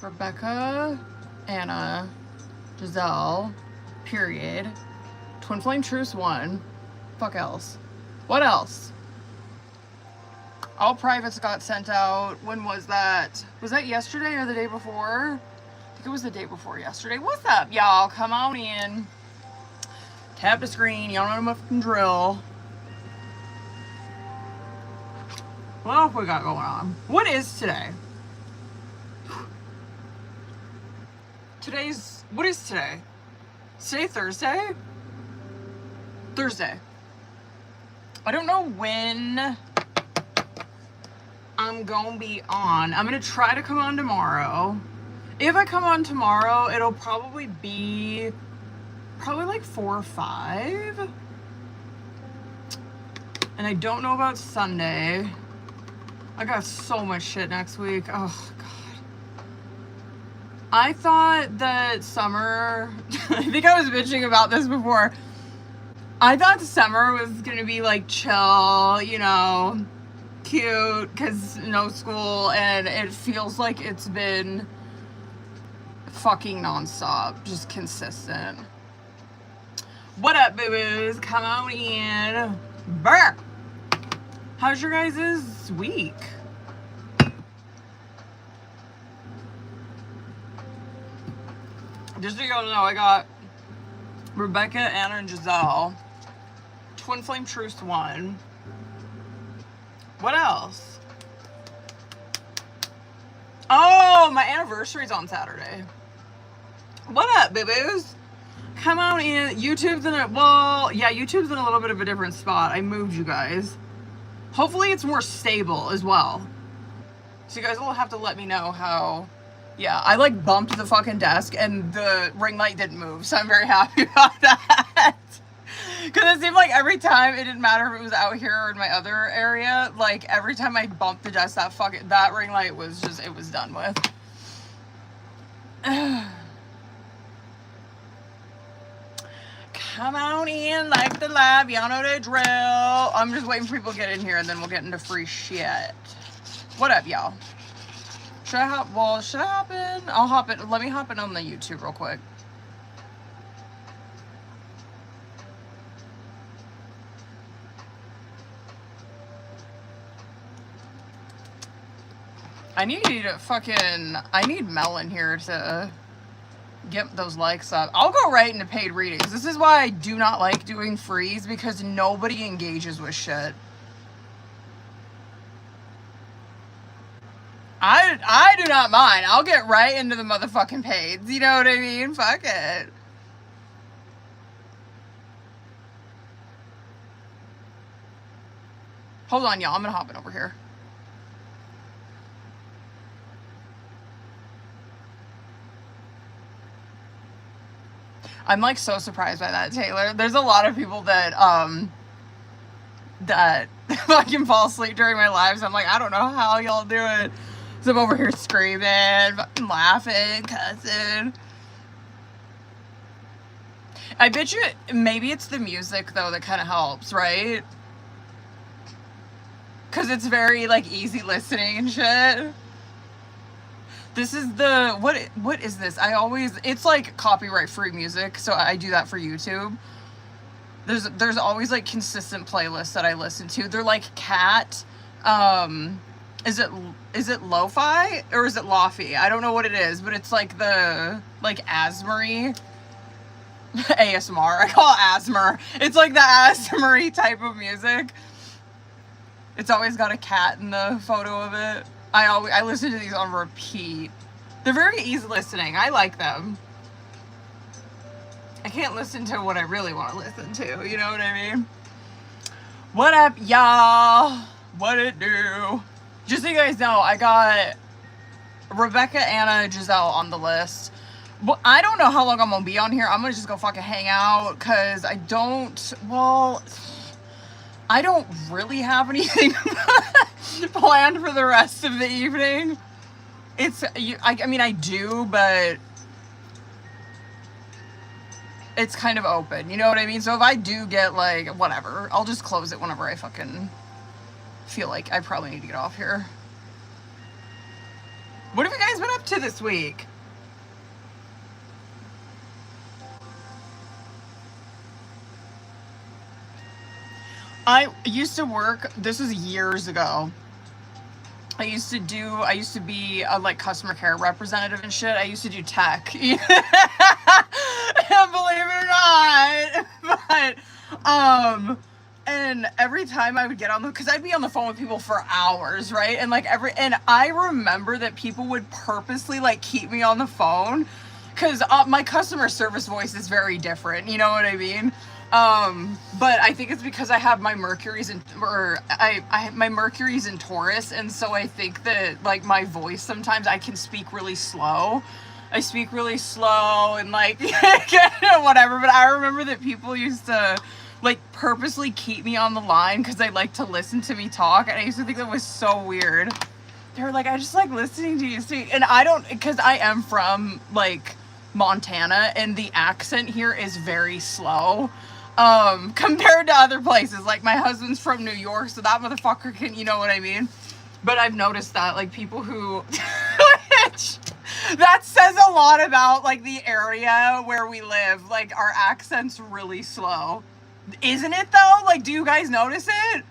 Rebecca, Anna, Giselle, period. Twin Flame Truce 1. Fuck else. What else? All privates got sent out. When was that? Was that yesterday or the day before? I think it was the day before yesterday. What's up, y'all? Come on in. Tap the screen. Y'all know the fucking drill. What else we got going on? What is today? What is today? Is today Thursday? Thursday. I don't know when I'm gonna be on. I'm gonna try to come on tomorrow. If I come on tomorrow, it'll probably be like 4 or 5. And I don't know about Sunday. I got so much shit next week. Oh, God. I thought that summer, I think I was bitching about this before. I thought summer was gonna be like chill, you know, cute, because no school, and it feels like it's been fucking nonstop, just consistent. What up, boo-boos? Come on in. Brr. How's your guys' week? Just so y'all know, I got Rebecca, Anna, and Giselle. Twin Flame Truce 1. What else? Oh, my anniversary's on Saturday. What up, boo-boos? Come on in. YouTube's in YouTube's in a little bit of a different spot. I moved you guys. Hopefully it's more stable as well. So you guys will have to let me know how... Yeah, I like bumped the fucking desk and the ring light didn't move, so I'm very happy about that. Because it seemed like every time, it didn't matter if it was out here or in my other area, like every time I bumped the desk, that ring light was just, it was done with. Come on in, like the lab, y'all know the drill. I'm just waiting for people to get in here and then we'll get into free shit. What up, y'all? Should I hop in? I'll hop in. Let me hop in on the YouTube real quick. I need Mel in here to get those likes up. I'll go right into paid readings. This is why I do not like doing frees, because nobody engages with shit. I do not mind. I'll get right into the motherfucking paids. You know what I mean? Fuck it. Hold on, y'all. I'm gonna hop in over here. I'm like so surprised by that, Taylor. There's a lot of people that fucking fall asleep during my lives. I'm like, I don't know how y'all do it. So I'm over here screaming, fucking laughing, cussing. I bet you maybe it's the music though that kind of helps, right? Because it's very like easy listening and shit. This is the, what is this? It's like copyright free music, so I do that for YouTube. There's always like consistent playlists that I listen to. They're like cat, is it lo-fi or is it lofi? I don't know what it is, but it's like the, like ASMR-y. ASMR, I call it ASMR. It's like the ASMR-y type of music. It's always got a cat in the photo of it. I listen to these on repeat. They're very easy listening. I like them. I can't listen to what I really want to listen to. You know what I mean? What up, y'all? What it do? Just so you guys know, I got Rebecca, Anna, Giselle on the list. Well, I don't know how long I'm gonna be on here. I'm gonna just go fucking hang out because I don't really have anything planned for the rest of the evening. I mean, I do, but it's kind of open, you know what I mean? So if I do get like, whatever, I'll just close it whenever I fucking feel like I probably need to get off here. What have you guys been up to this week? I used to work, this was years ago. I used to be a like customer care representative and shit. I used to do tech. And believe it or not. And every time I would get on the, because I'd be on the phone with people for hours, right? And like and I remember that people would purposely like keep me on the phone because my customer service voice is very different. You know what I mean? But I think it's because I have my Mercury's in, or my Mercury's in Taurus, and so I think that like my voice sometimes I can speak really slow. I speak really slow and like whatever. But I remember that people used to like purposely keep me on the line because they like to listen to me talk, and I used to think that was so weird. They were like, I just like listening to you speak, and I don't, because I am from like Montana, and the accent here is very slow. Compared to other places. Like my husband's from New York, so that motherfucker can, you know what I mean? But I've noticed that like people who that says a lot about like the area where we live. Like our accent's really slow. Isn't it though? Like, do you guys notice it?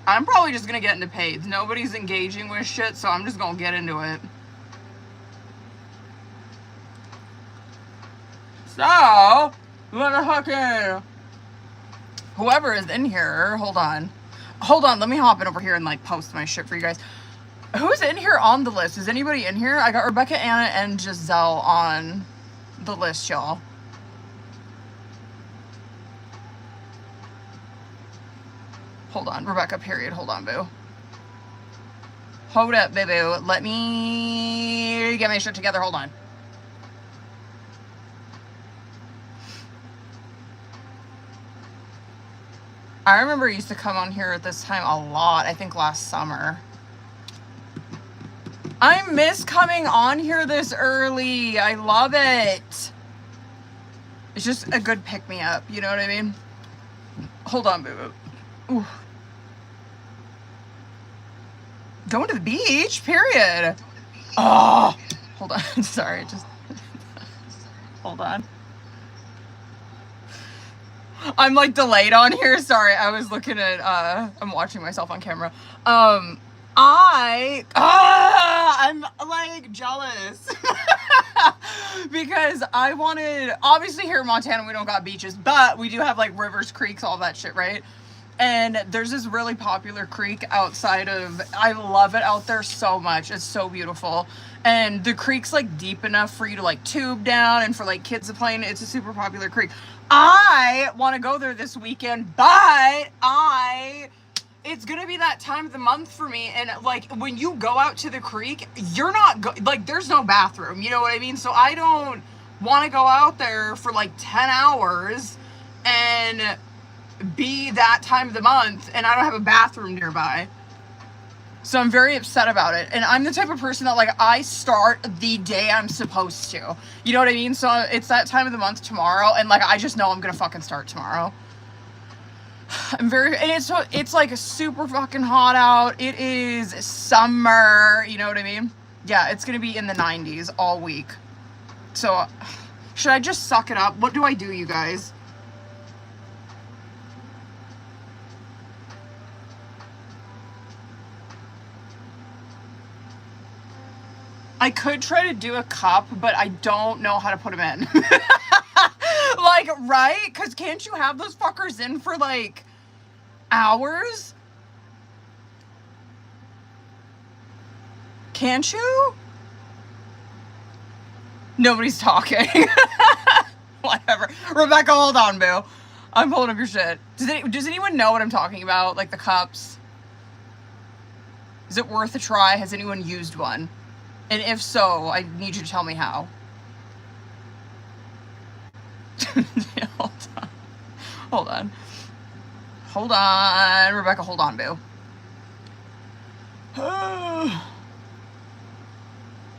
I'm probably just gonna get into paids. Nobody's engaging with shit, so I'm just gonna get into it. So, motherfucking, whoever is in here, hold on, let me hop in over here and like post my shit for you guys. Who's in here on the list? Is anybody in here? I got Rebecca, Anna, and Giselle on the list, y'all. Hold on, Rebecca, period. Hold on, boo. Hold up, boo. Let me get my shit together. Hold on. I remember I used to come on here at this time a lot. I think last summer. I miss coming on here this early. I love it. It's just a good pick-me-up. You know what I mean? Hold on, boo-boo. Ooh. Going to the beach, period. Oh, hold on. Sorry, just hold on. I'm like delayed on here. Sorry, I was looking at I'm watching myself on camera. I'm like jealous because I wanted, obviously here in Montana we don't got beaches, but we do have like rivers, creeks, all that shit, right? And there's this really popular creek outside of, I love it out there so much. It's so beautiful. And the creek's like deep enough for you to like tube down and for like kids to play in. It's a super popular creek. I want to go there this weekend, but it's gonna be that time of the month for me, and like when you go out to the creek, you're not like there's no bathroom, you know what I mean? So I don't want to go out there for like 10 hours and be that time of the month and I don't have a bathroom nearby. So I'm very upset about it. And I'm the type of person that like I start the day I'm supposed to. You know what I mean? So it's that time of the month tomorrow, and like I just know I'm gonna fucking start tomorrow. I'm very, and it's like super fucking hot out. It is summer, you know what I mean? Yeah, it's gonna be in the 90s all week. So should I just suck it up? What do I do, you guys? I could try to do a cup, but I don't know how to put them in. Like, right? Because can't you have those fuckers in for like hours? Can't you? Nobody's talking. Whatever. Rebecca, hold on, boo. I'm pulling up your shit. Does anyone know what I'm talking about? Like the cups? Is it worth a try? Has anyone used one? And if so, I need you to tell me how. Yeah, hold on. Hold on. Hold on. Rebecca, hold on, boo.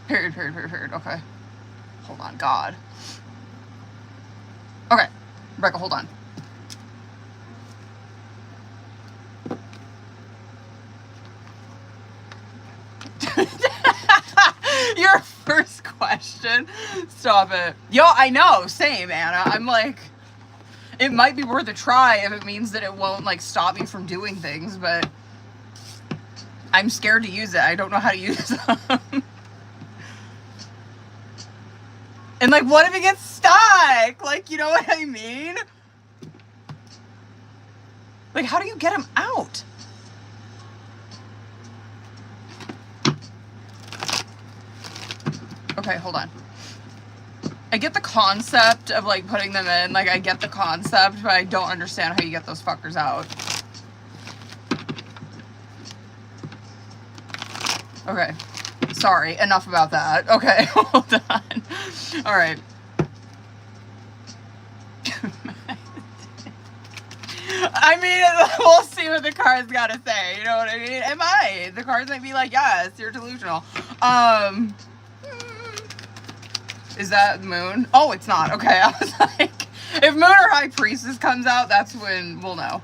Period. Okay. Hold on, God. Okay. Rebecca, hold on. First question. Stop it. Yo, I know. Same, Anna. I'm like, it might be worth a try if it means that it won't, like, stop me from doing things, but I'm scared to use it. I don't know how to use them. And, like, what if it gets stuck? Like, you know what I mean? Like, how do you get them out? Okay, hold on. I get the concept of, like, putting them in. Like, I get the concept, but I don't understand how you get those fuckers out. Okay. Sorry. Enough about that. Okay, hold on. All right. I mean, we'll see what the card's got to say. You know what I mean? It might. The cards might be like, yes, you're delusional. Is that Moon? Oh, it's not. Okay, I was like, if Moon or High Priestess comes out, that's when we'll know.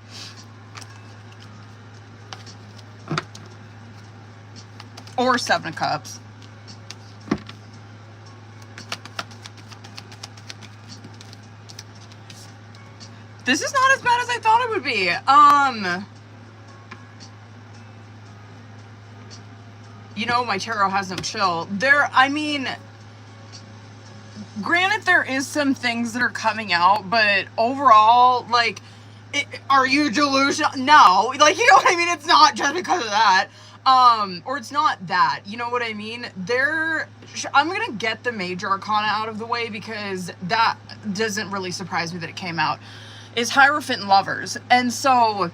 Or Seven of Cups. This is not as bad as I thought it would be. You know, my tarot has no chill. I mean, granted, there is some things that are coming out, but overall, like, are you delusional? No. Like, you know what I mean? It's not just because of that. Or it's not that. You know what I mean? I'm gonna get the major arcana out of the way because that doesn't really surprise me that it came out. Is Hierophant and Lovers. And so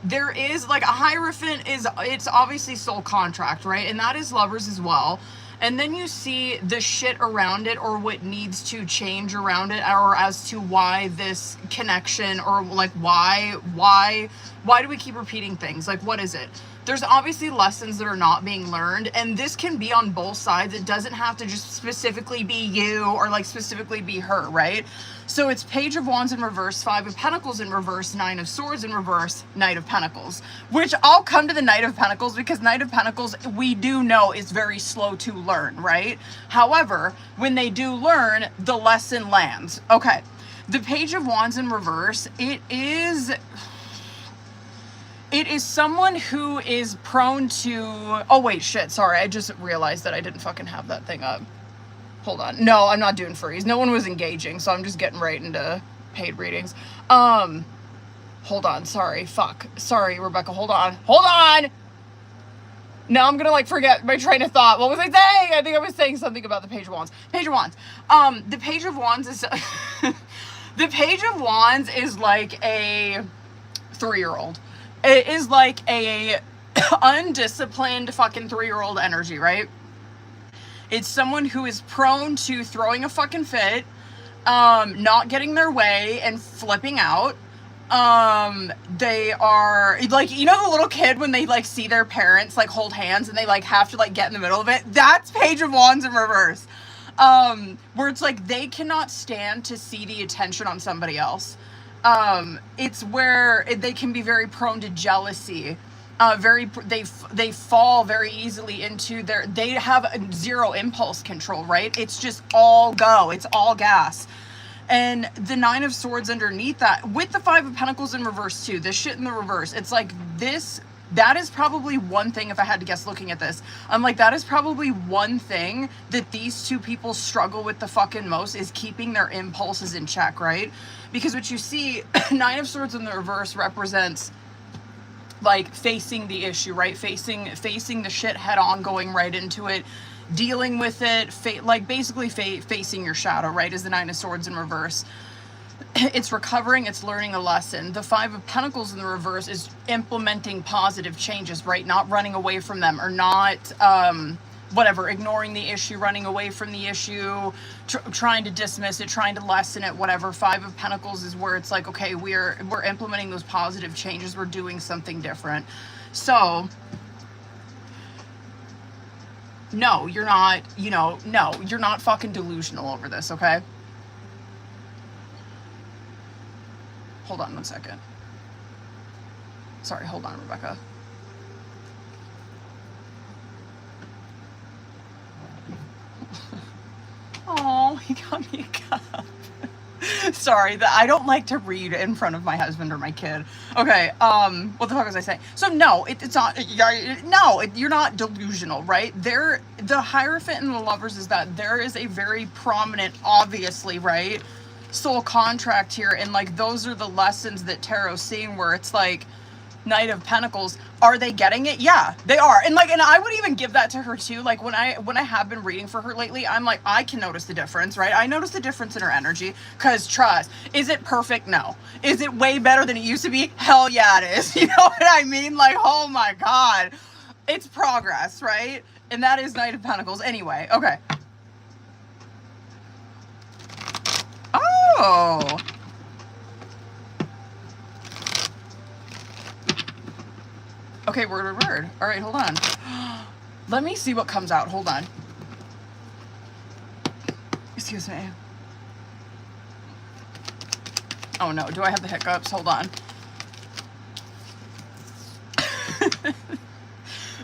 there is, like, a Hierophant it's obviously soul contract, right? And that is Lovers as well. And then you see the shit around it, or what needs to change around it, or as to why this connection, or like why do we keep repeating things? Like, what is it? There's obviously lessons that are not being learned, and this can be on both sides. It doesn't have to just specifically be you or like specifically be her, right? So it's Page of Wands in reverse, Five of Pentacles in reverse, Nine of Swords in reverse, Knight of Pentacles. Which I'll come to the Knight of Pentacles because Knight of Pentacles, we do know, is very slow to learn, right? However, when they do learn, the lesson lands. Okay, the Page of Wands in reverse, it is someone who is prone to... Oh, wait, shit, sorry. I just realized that I didn't fucking have that thing up. Hold on. No, I'm not doing freeze. No one was engaging, so I'm just getting right into paid readings. Hold on. Sorry. Fuck. Sorry, Rebecca. Hold on. Hold on! Now I'm gonna, like, forget my train of thought. What was I saying? I think I was saying something about the Page of Wands. Page of Wands. The Page of Wands is... the Page of Wands is like a 3-year-old. It is like a undisciplined fucking 3-year-old energy, right? It's someone who is prone to throwing a fucking fit, not getting their way, and flipping out. They are, like, you know the little kid when they, like, see their parents, like, hold hands and they, like, have to, like, get in the middle of it? That's Page of Wands in reverse. Where it's like they cannot stand to see the attention on somebody else. It's where they can be very prone to jealousy. They fall very easily into they have zero impulse control, right? It's just all go. It's all gas. And the Nine of Swords underneath that, with the Five of Pentacles in reverse too, this shit in the reverse, it's like that is probably one thing, if I had to guess looking at this, I'm like, that is probably one thing that these two people struggle with the fucking most, is keeping their impulses in check, right? Because what you see, Nine of Swords in the reverse represents, like, facing the issue, right? Facing the shit head on, going right into it, dealing with it, like, basically facing your shadow, right? Is the Nine of Swords in reverse. It's recovering, it's learning a lesson. The Five of Pentacles in the reverse is implementing positive changes, right? Not running away from them, or not, whatever, ignoring the issue, running away from the issue, trying to dismiss it, trying to lessen it, whatever. Five of Pentacles is where it's like, okay, we're implementing those positive changes, we're doing something different. So, no, you're not, no, you're not fucking delusional over this, okay? Hold on 1 second. Sorry, hold on, Rebecca. Oh, he got me a cup. Sorry, that I don't like to read in front of my husband or my kid. Okay, what the fuck was I saying? So no, it's not. You're not delusional, right? The Hierophant and the Lovers is that there is a very prominent, obviously, right, soul contract here, and like those are the lessons that tarot's seeing, where it's like Knight of Pentacles. Are they getting it? Yeah, they are. And like, and I would even give that to her too. Like when I have been reading for her lately, I'm like, I can notice the difference, right? I notice the difference in her energy. Cause trust, is it perfect? No. Is it way better than it used to be? Hell yeah, it is. You know what I mean? Like, oh my God, it's progress, right? And that is Knight of Pentacles. Anyway, okay. Oh. Okay, word. All right, hold on. Let me see what comes out. Hold on. Excuse me. Oh no, do I have the hiccups? Hold on.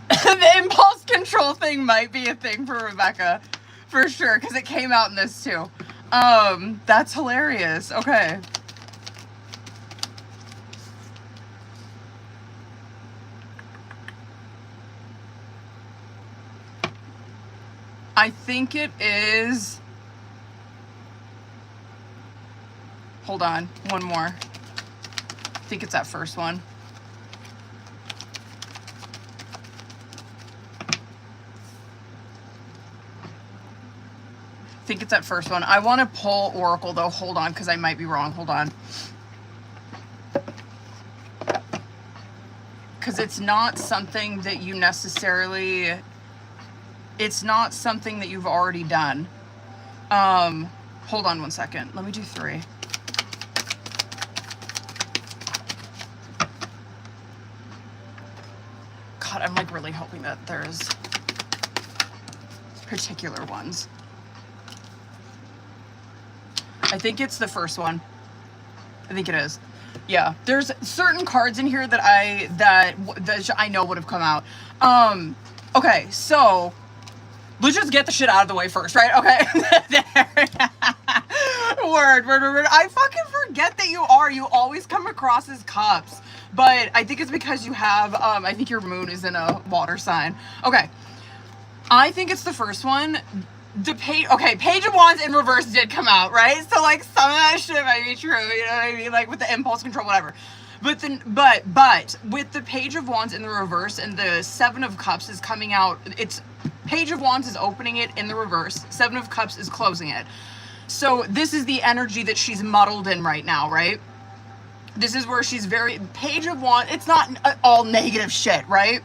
The impulse control thing might be a thing for Rebecca. For sure, because it came out in this too. That's hilarious. Okay. I think it is. Hold on, one more. I think it's that first one. I think it's that first one. I want to pull Oracle though. Hold on, because I might be wrong. Hold on. Because it's not something that you necessarily... It's not something that you've already done. Hold on one second. Let me do 3. God, I'm like really hoping that there's particular ones. I think it's the first one. I think it is. Yeah, there's certain cards in here that I know would have come out. Okay, so let's just get the shit out of the way first, right? Okay. Word. I fucking forget that you always come across as cups. But I think it's because you have, I think your moon is in a water sign. Okay. I think it's the first one. Page of Wands in reverse did come out, right? So like some of that shit might be true, you know what I mean? Like with the impulse control, whatever. But then, but with the Page of Wands in the reverse and the 7 of Cups is coming out, it's Page of Wands is opening it in the reverse. 7 of Cups is closing it. So this is the energy that she's muddled in right now, right? This is where she's Page of Wands, it's not all negative shit, right?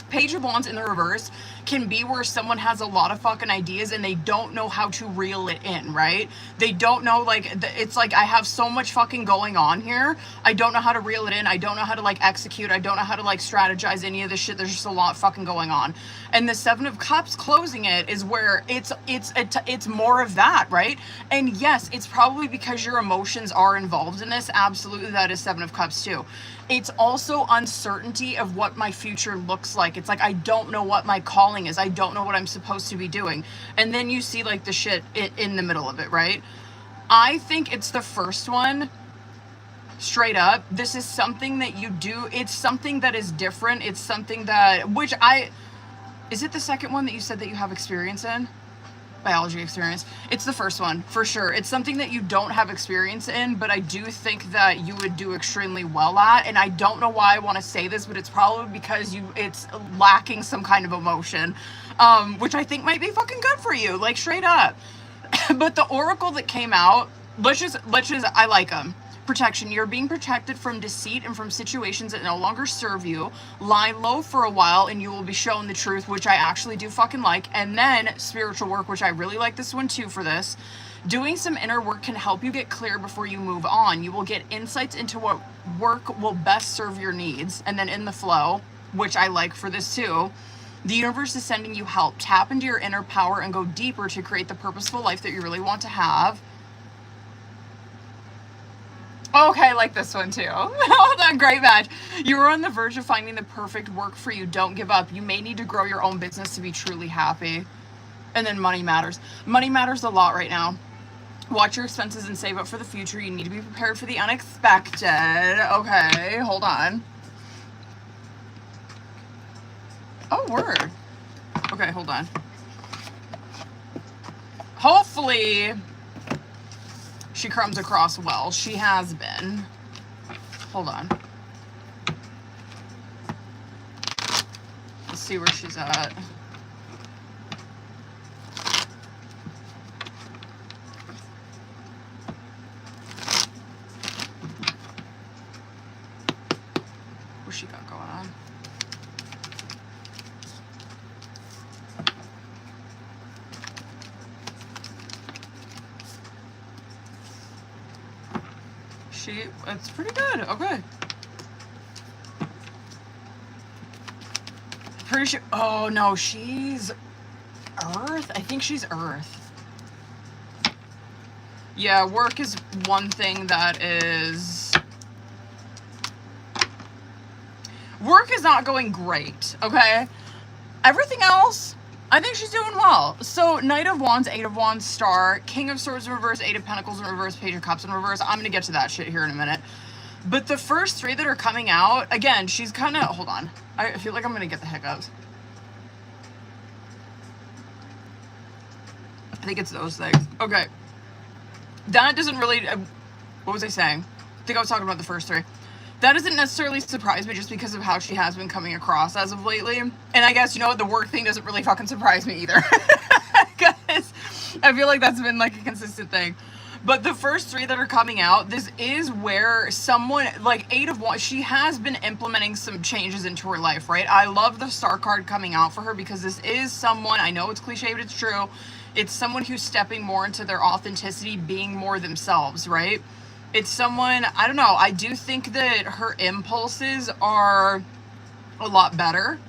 Page of Wands in the reverse can be where someone has a lot of fucking ideas and they don't know how to reel it in, right? They don't know, like, it's like, I have so much fucking going on here. I don't know how to reel it in. I don't know how to, like, execute. I don't know how to, like, strategize any of this shit. There's just a lot fucking going on. And the 7 of Cups closing it is where it's more of that, right? And yes, it's probably because your emotions are involved in this. Absolutely, that is 7 of Cups too. It's also uncertainty of what my future looks like. It's like, I don't know what my calling is. I don't know what I'm supposed to be doing. And then you see like the shit in the middle of it, right? I think it's the first one, straight up. This is something that you do. It's something that is different. It's something that, is it the second one that you said that you have experience in? Biology experience. It's the first one for sure. It's something that you don't have experience in, but I do think that you would do extremely well at. And I don't know why I want to say this, but it's probably because it's lacking some kind of emotion, which I think might be fucking good for you, like straight up. But the oracle that came out, let's just I like them. Protection. You're being protected from deceit and from situations that no longer serve you. Lie low for a while and you will be shown the truth, which I actually do fucking like. And then spiritual work, which I really like this one too for this. Doing some inner work can help you get clear before you move on. You will get insights into what work will best serve your needs. And then in the flow, which I like for this too, the universe is sending you help. Tap into your inner power and go deeper to create the purposeful life that you really want to have. Okay, I like this one too. Hold on, great match. You are on the verge of finding the perfect work for you. Don't give up. You may need to grow your own business to be truly happy. And then money matters. Money matters a lot right now. Watch your expenses and save up for the future. You need to be prepared for the unexpected. Okay, hold on. Oh, word. Okay, hold on. Hopefully, she comes across well. She has been. Hold on. Let's see where she's at. What's she got going on? It's pretty good. Okay. Pretty sure. Oh no, she's Earth. I think she's Earth. Yeah, work is one thing that is. Work is not going great. Okay. Everything else, I think she's doing well. So, Knight of Wands, Eight of Wands, Star, King of Swords in reverse, Eight of Pentacles in reverse, Page of Cups in reverse. I'm going to get to that shit here in a minute. But the first three that are coming out, again, she's kind of... Hold on. I feel like I'm going to get the hiccups. I think it's those things. Okay. That doesn't really... what was I saying? I think I was talking about the first three. That doesn't necessarily surprise me just because of how she has been coming across as of lately. And I guess, you know what, the work thing doesn't really fucking surprise me either. Because I feel like that's been like a consistent thing. But the first three that are coming out, this is where someone, like Eight of Wands, she has been implementing some changes into her life, right? I love the Star card coming out for her because this is someone, I know it's cliche, but it's true. It's someone who's stepping more into their authenticity, being more themselves, right? It's someone, I don't know, I do think that her impulses are a lot better.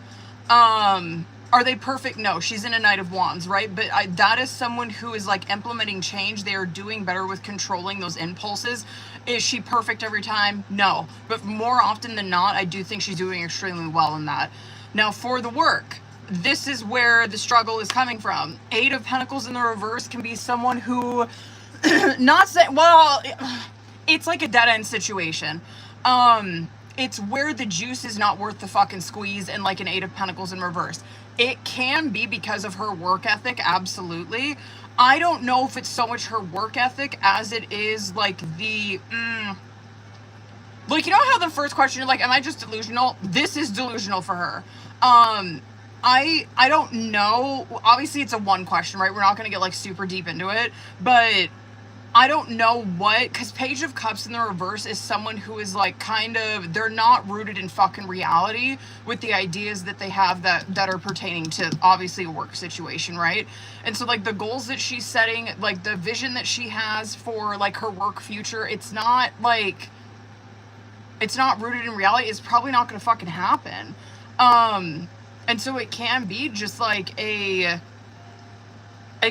Are they perfect? No, she's in a Knight of Wands, right? But that is someone who is like implementing change. They are doing better with controlling those impulses. Is she perfect every time? No. But more often than not, I do think she's doing extremely well in that. Now for the work, this is where the struggle is coming from. Eight of Pentacles in the reverse can be someone who, not saying, well... It's like a dead-end situation. It's where the juice is not worth the fucking squeeze, and like an Eight of Pentacles in reverse. It can be because of her work ethic, absolutely. I don't know if it's so much her work ethic as it is like the... like, you know how the first question, you're like, am I just delusional? This is delusional for her. I don't know. Obviously, it's a one question, right? We're not going to get like super deep into it, but... I don't know what, because Page of Cups in the reverse is someone who is like kind of, they're not rooted in fucking reality with the ideas that they have that are pertaining to obviously a work situation, right? And so like the goals that she's setting, like the vision that she has for like her work future, it's not like, it's not rooted in reality. It's probably not going to fucking happen. And so it can be just like a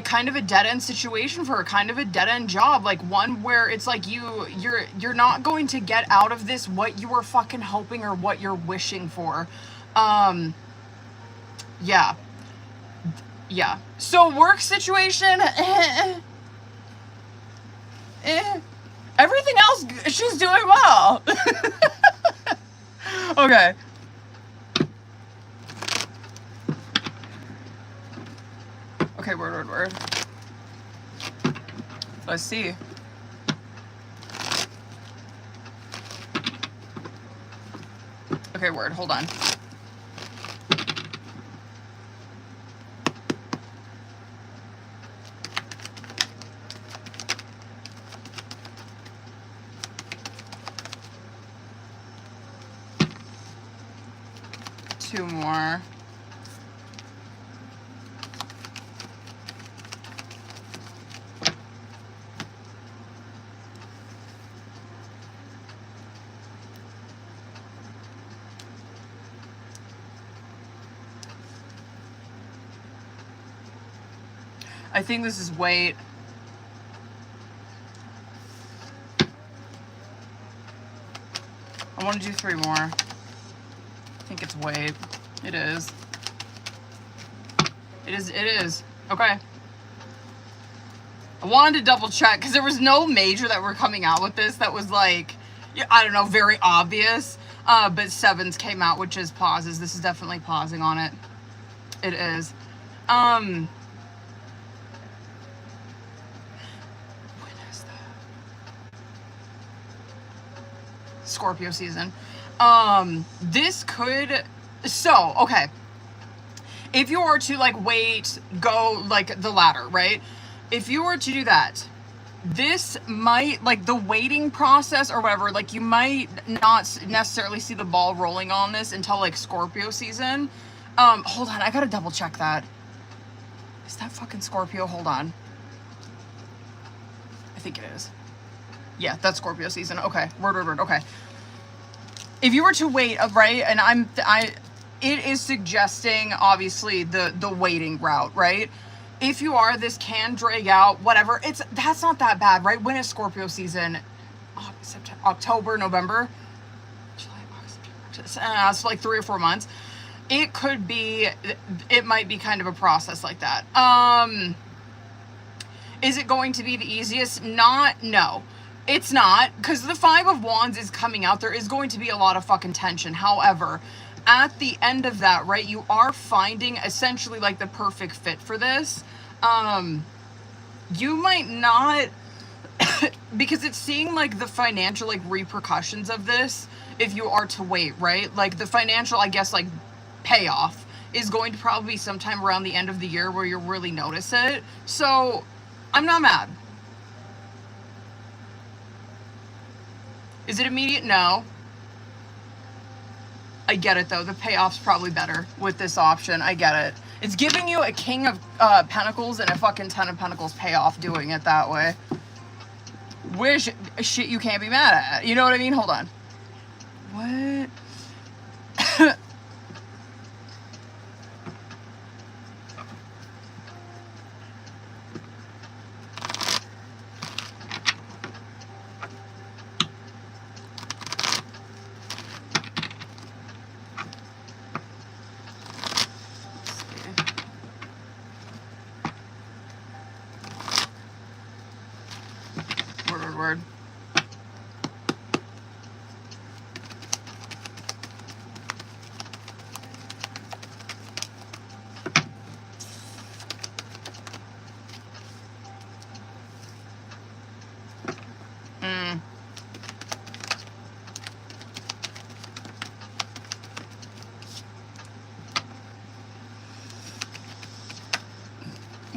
kind of a dead-end situation for her, kind of a dead-end job, like one where it's like you're not going to get out of this what you were fucking hoping or what you're wishing for. Yeah. So work situation, everything else, she's doing well. Okay. Okay, word. Let's see. Okay, word, hold on. Two more. I think this is weight. I want to do three more. I think it's weight. It is. It is. Okay. I wanted to double check because there was no major that were coming out with this that was like, I don't know, very obvious. But sevens came out, which is pauses. This is definitely pausing on it. It is. When is that? Scorpio season. This could, so, okay. If you were to like wait, go like the ladder, right? If you were to do that, this might, like the waiting process or whatever, like you might not necessarily see the ball rolling on this until like Scorpio season. Hold on, I gotta double check that. Is that fucking Scorpio? Hold on. I think it is. Yeah, that's Scorpio season. Okay, word. Okay. If you were to wait, right, and it is suggesting obviously the waiting route, right? If you are, this can drag out, whatever. That's not that bad, right? When is Scorpio season? September, October, November, July, August, September. It's like 3 or 4 months. It could be, it might be kind of a process like that. Is it going to be the easiest? No. It's not, because the 5 of Wands is coming out. There is going to be a lot of fucking tension. However, at the end of that, right, you are finding essentially like the perfect fit for this. You might not, because it's seeing like the financial like repercussions of this if you are to wait, right? Like the financial, I guess, like payoff is going to probably be sometime around the end of the year where you'll really notice it. So I'm not mad. Is it immediate? No. I get it though. The payoff's probably better with this option. I get it. It's giving you a King of Pentacles and a fucking 10 of Pentacles payoff doing it that way. Which shit you can't be mad at. You know what I mean? Hold on. What?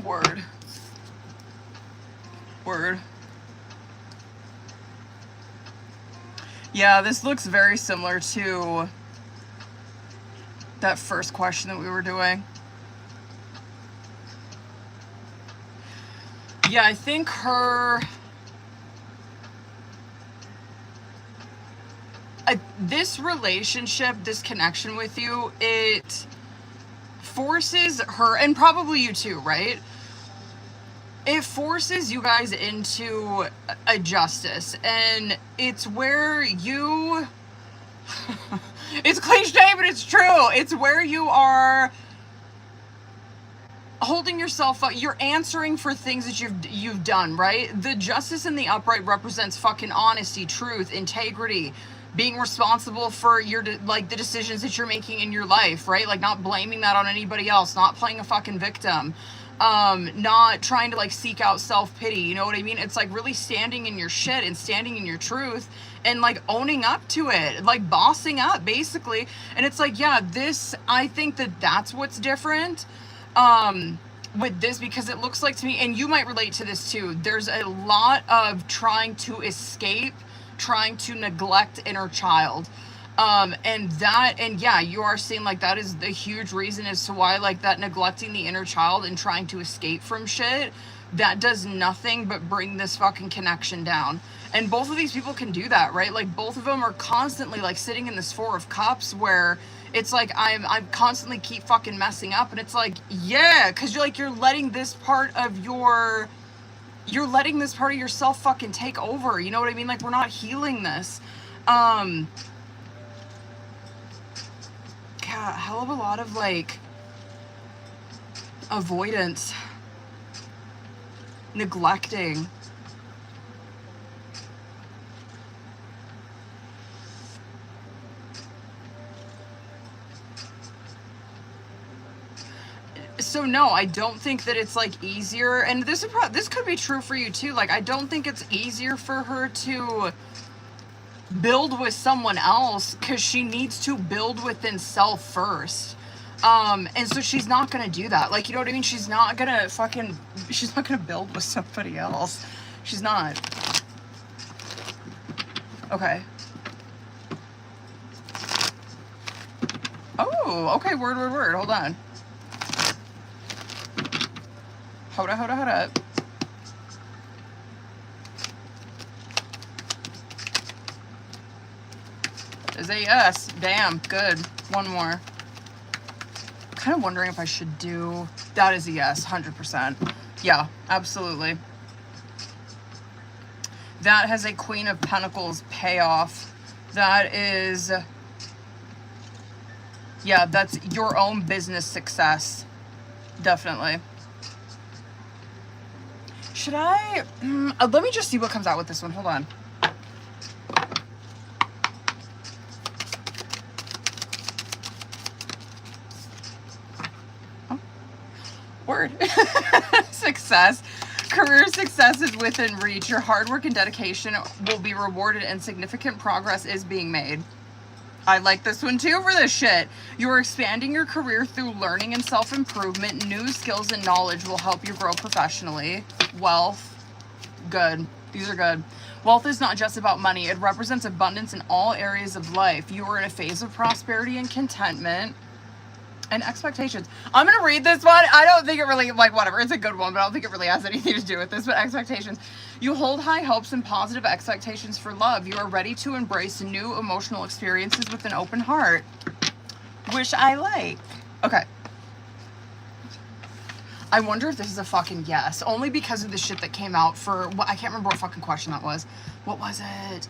Word. Word. Yeah, this looks very similar to that first question that we were doing. Yeah, I think this relationship, this connection with you, it forces her, and probably you too, right? It forces you guys into a justice, and it's where you it's cliche, but it's true. It's where you are holding yourself up. You're answering for things that you've done, right? The justice in the upright represents fucking honesty, truth, integrity, being responsible for your like the decisions that you're making in your life, right? Like not blaming that on anybody else, not playing a fucking victim. Not trying to like seek out self-pity, you know what I mean? It's like really standing in your shit and standing in your truth and like owning up to it, like bossing up basically. And it's like, yeah, I think that's what's different with this, because it looks like to me, and you might relate to this too, there's a lot of trying to escape, trying to neglect inner child. And yeah, you are seeing like that is the huge reason as to why like that neglecting the inner child and trying to escape from shit, that does nothing but bring this fucking connection down. And both of these people can do that, right? Like both of them are constantly like sitting in this 4 of Cups where it's like I constantly keep fucking messing up, and it's like, yeah, because you're letting this part of yourself fucking take over, you know what I mean? Like we're not healing this. Yeah, a hell of a lot of like avoidance neglecting. So no, I don't think that it's like easier, and this could be true for you too. Like, I don't think it's easier for her to build with someone else because she needs to build within self first. And so she's not gonna do that. Like, you know what I mean? She's not gonna build with somebody else. She's not. Okay. Oh, okay, word. Hold on. Hold up. Is a yes. Damn, good. One more. Kind of wondering if I should do... That is a yes, 100%. Yeah, absolutely. That has a Queen of Pentacles payoff. That is... Yeah, that's your own business success. Definitely. Should I... let me just see what comes out with this one. Hold on. Oh. Word. Success. Career success is within reach. Your hard work and dedication will be rewarded and significant progress is being made. I like this one too for this shit. You are expanding your career through learning and self-improvement. New skills and knowledge will help you grow professionally. Wealth. Good. These are good. Wealth is not just about money. It represents abundance in all areas of life. You are in a phase of prosperity and contentment. And expectations. I'm going to read this one. I don't think it really, like, whatever. It's a good one, but I don't think it really has anything to do with this. But expectations. You hold high hopes and positive expectations for love. You are ready to embrace new emotional experiences with an open heart. Which I like. Okay. I wonder if this is a fucking yes. Only because of the shit that came out for, I can't remember what fucking question that was. What was it?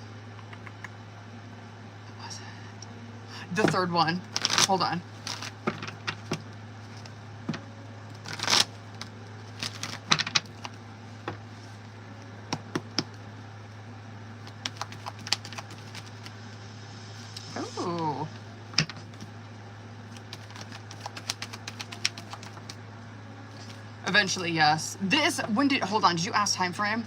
What was it? The third one. Hold on. Ooh. Eventually, yes. This, when did, hold on, did you ask time frame?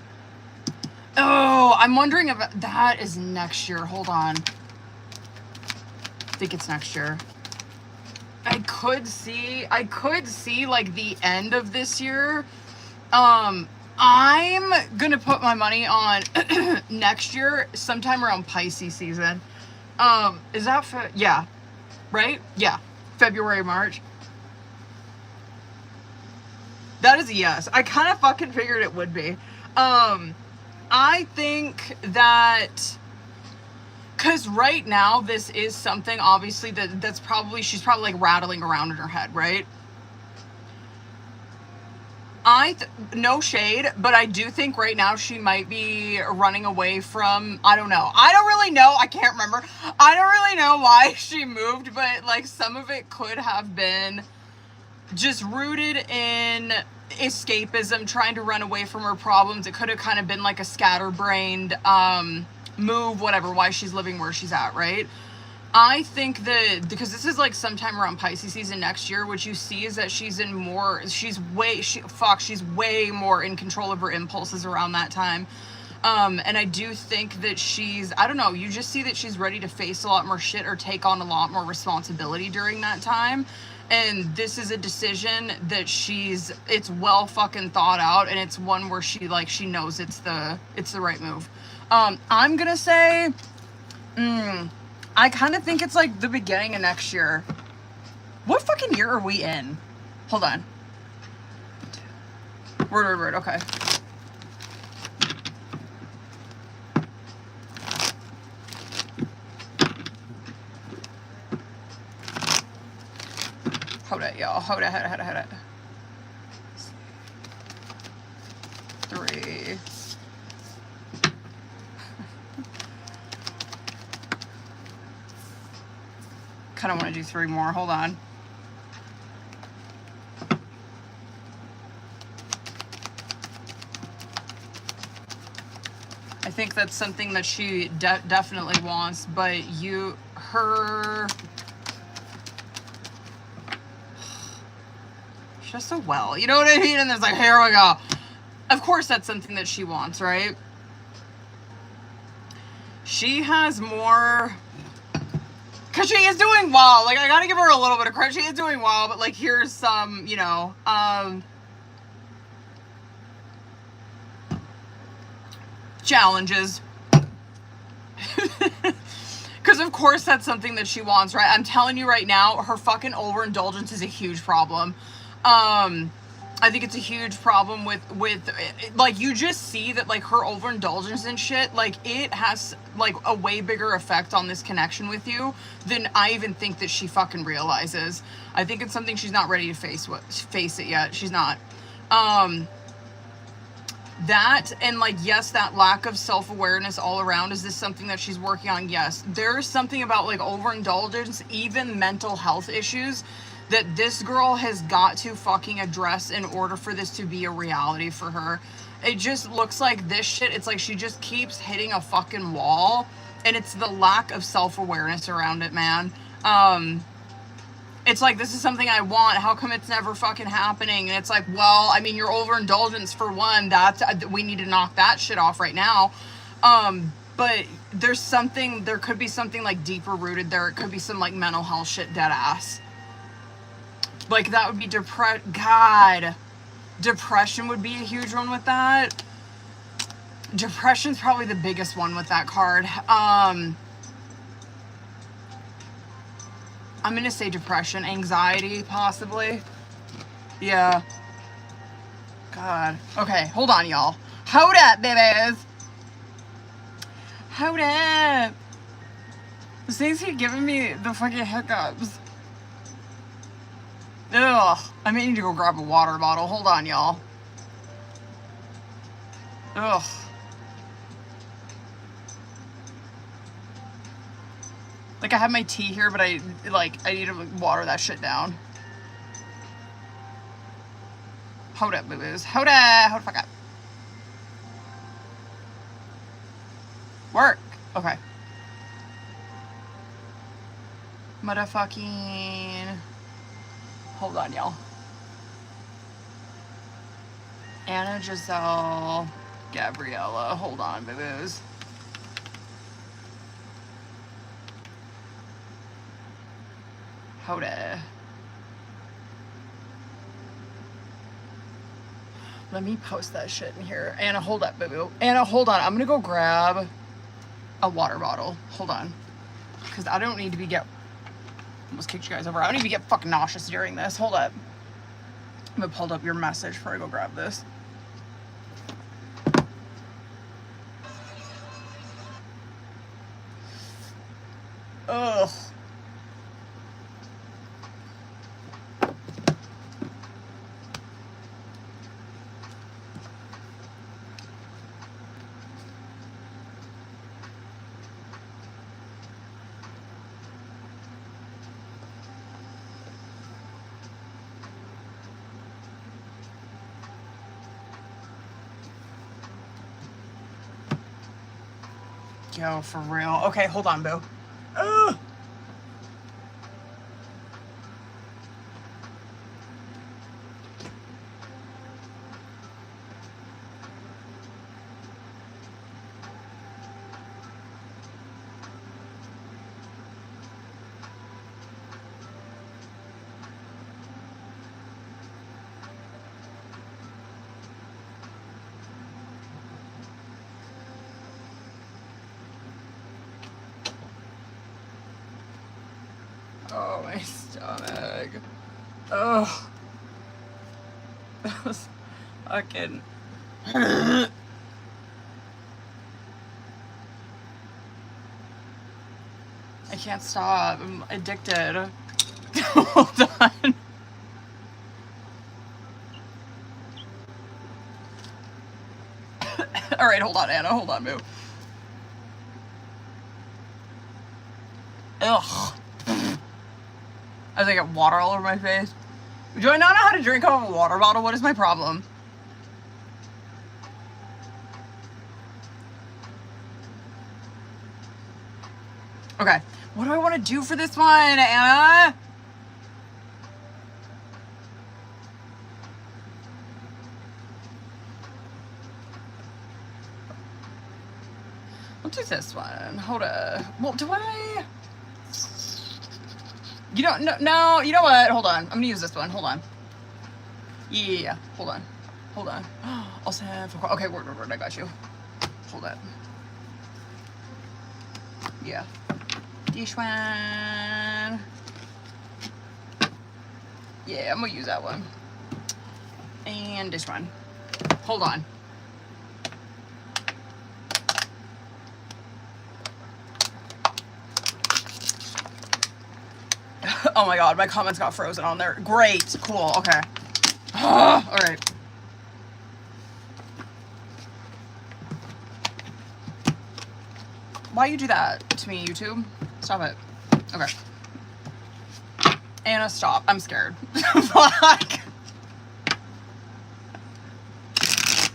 Oh, I'm wondering if that is next year. Hold on. I think it's next year. I could see like the end of this year. I'm gonna put my money on next year, sometime around Pisces season. Is that yeah, right? Yeah, February, March. That is a yes. I kind of fucking figured it would be. I think that, because right now this is something obviously that's probably, she's probably like rattling around in her head, right? No shade, but I do think right now she might be running away from, I don't know. I don't really know. I can't remember. I don't really know why she moved, but like some of it could have been just rooted in escapism, trying to run away from her problems. It could have kind of been like a scatterbrained move, whatever, why she's living where she's at, right? I think that, because this is like sometime around Pisces season next year, what you see is that she's way more in control of her impulses around that time. And I do think that she's, I don't know, you just see that she's ready to face a lot more shit or take on a lot more responsibility during that time. And this is a decision that it's well fucking thought out, and it's one where she knows it's the right move. I'm gonna say, I kind of think it's like the beginning of next year. What fucking year are we in? Hold on. Word. Okay. Hold it, y'all. Hold it. 3. Kind of want to do 3 more. Hold on. think that's something that she definitely wants, but her, she's just so well, you know what I mean? And there's like, here we go. Of course that's something that she wants, right? She has more, because she is doing well. Like, I gotta give her a little bit of credit. She is doing well, but like, here's some, you know, challenges. Because of course that's something that she wants, right? I'm telling you right now, her fucking overindulgence is a huge problem. I think it's a huge problem with like, you just see that like her overindulgence and shit, like it has like a way bigger effect on this connection with you than I even think that she fucking realizes. I think it's something she's not ready to face it yet. She's not. That, and like, yes, that lack of self-awareness all around, is this something that she's working on? Yes. There's something about like overindulgence, even mental health issues, that this girl has got to fucking address in order for this to be a reality for her. It just looks like this shit, it's like she just keeps hitting a fucking wall, and it's the lack of self-awareness around it, man. It's like, this is something I want, how come it's never fucking happening? And it's like, well, I mean, your overindulgence for one, that's, we need to knock that shit off right now. But there could be something like deeper rooted there. It could be some like mental health shit, dead ass. Like, that would be God, depression would be a huge one with that. Depression's probably the biggest one with that card. I'm gonna say depression, anxiety, possibly. Yeah. God. Okay, hold on, y'all. Hold up, babies. Hold up. This thing's keep giving me the fucking hiccups. Ugh. I may need to go grab a water bottle. Hold on, y'all. Ugh. Like, I have my tea here, but I need to water that shit down. Hold up, boo-boos. Hold up. Hold the fuck up. Work. Okay. Motherfucking... Hold on, y'all. Anna, Giselle, Gabriella. Hold on, boo-boos. Hold it. Let me post that shit in here. Anna, hold up, boo-boo. Anna, hold on. I'm gonna go grab a water bottle. Hold on. Because I don't need to be almost kicked you guys over. I don't need to get fucking nauseous during this. Hold up. I'm gonna pull up your message before I go grab this. Ugh. Yo, for real. Okay, hold on, boo. Ugh. Oh, my stomach. Oh. That was fucking... I can't stop. I'm addicted. Hold on. Alright, hold on, Anna. Hold on, boo. Ugh. As I get water all over my face. Do I not know how to drink out of a water bottle? What is my problem? Okay. What do I want to do for this one, Anna? We'll do this one. Hold on. Well, do I? You don't, no, you know what? Hold on. I'm going to use this one. Hold on. Yeah, hold on. Hold on. Also have, okay, word, I got you. Hold up. Yeah. This one. Yeah, I'm going to use that one. And this one. Hold on. Oh my god, my comments got frozen on there. Great, cool, okay. All right. Why you do that to me, YouTube? Stop it. Okay. Anna, stop. I'm scared. Fuck.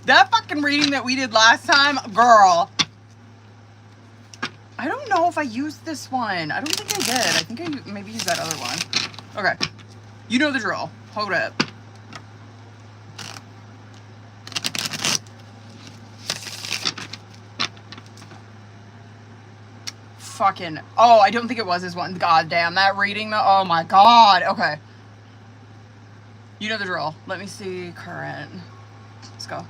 That fucking reading that we did last time, girl. I don't know if I used this one. I don't think I did. I think I maybe used that other one. Okay. You know the drill. Hold it. Fucking, oh, I don't think it was this one. God damn, that reading though. Oh my god. Okay. You know the drill. Let me see current. Let's go.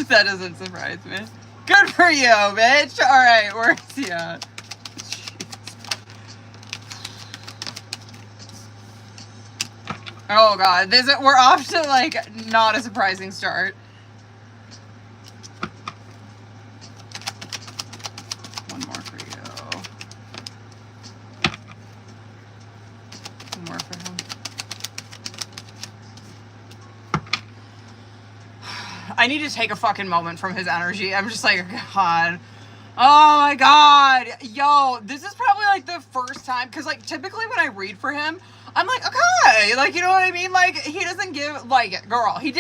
That doesn't surprise me. Good for you, bitch. All right, where's he at? Oh god, we're off to like not a surprising start. One more for you. One more for him. I need to take a fucking moment from his energy. I'm just like, God. Oh my god. Yo, this is probably like the first time, because like typically when I read for him, I'm like, okay, like, you know what I mean? Like, he doesn't give, like, girl, he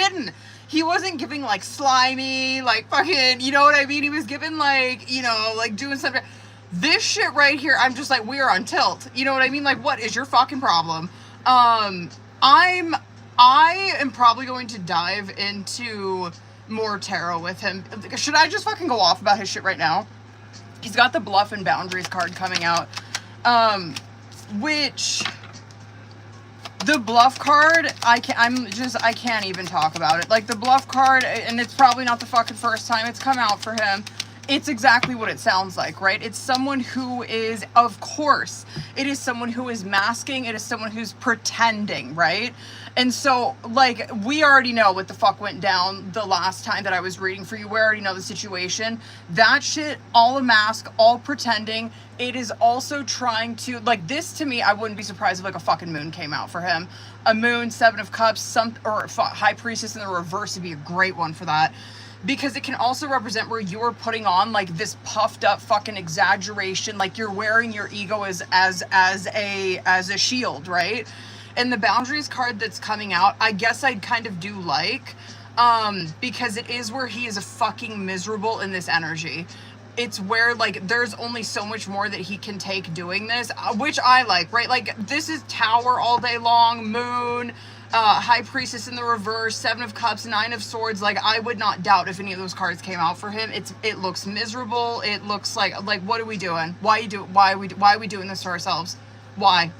wasn't giving like slimy, like fucking, you know what I mean? He was giving like, you know, like doing something. This shit right here, I'm just like, we're on tilt. You know what I mean? Like, what is your fucking problem? I am probably going to dive into more tarot with him. Should I just fucking go off about his shit right now? He's got the Bluff and Boundaries card coming out, which the Bluff card, I can't even talk about it. Like the Bluff card, and it's probably not the fucking first time it's come out for him. It's exactly what it sounds like, right? It's someone who is, of course, it is someone who is masking. It is someone who's pretending, right? And so, like, we already know what the fuck went down the last time that I was reading for you. We already know the situation. That shit, all a mask, all pretending. It is also trying to, like, this to me, I wouldn't be surprised if, like, a fucking moon came out for him. A moon, Seven of Cups, or High Priestess in the reverse would be a great one for that. Because it can also represent where you're putting on like this puffed up fucking exaggeration, like you're wearing your ego as a shield, right? And the Boundaries card that's coming out, I guess I'd kind of do like, because it is where he is a fucking miserable in this energy. It's where like there's only so much more that he can take doing this, which I like, right? Like this is Tower all day long, Moon, High Priestess in the reverse, Seven of Cups, Nine of Swords. Like I would not doubt if any of those cards came out for him. It looks miserable. It looks like what are we doing? Why are we doing this to ourselves? Why?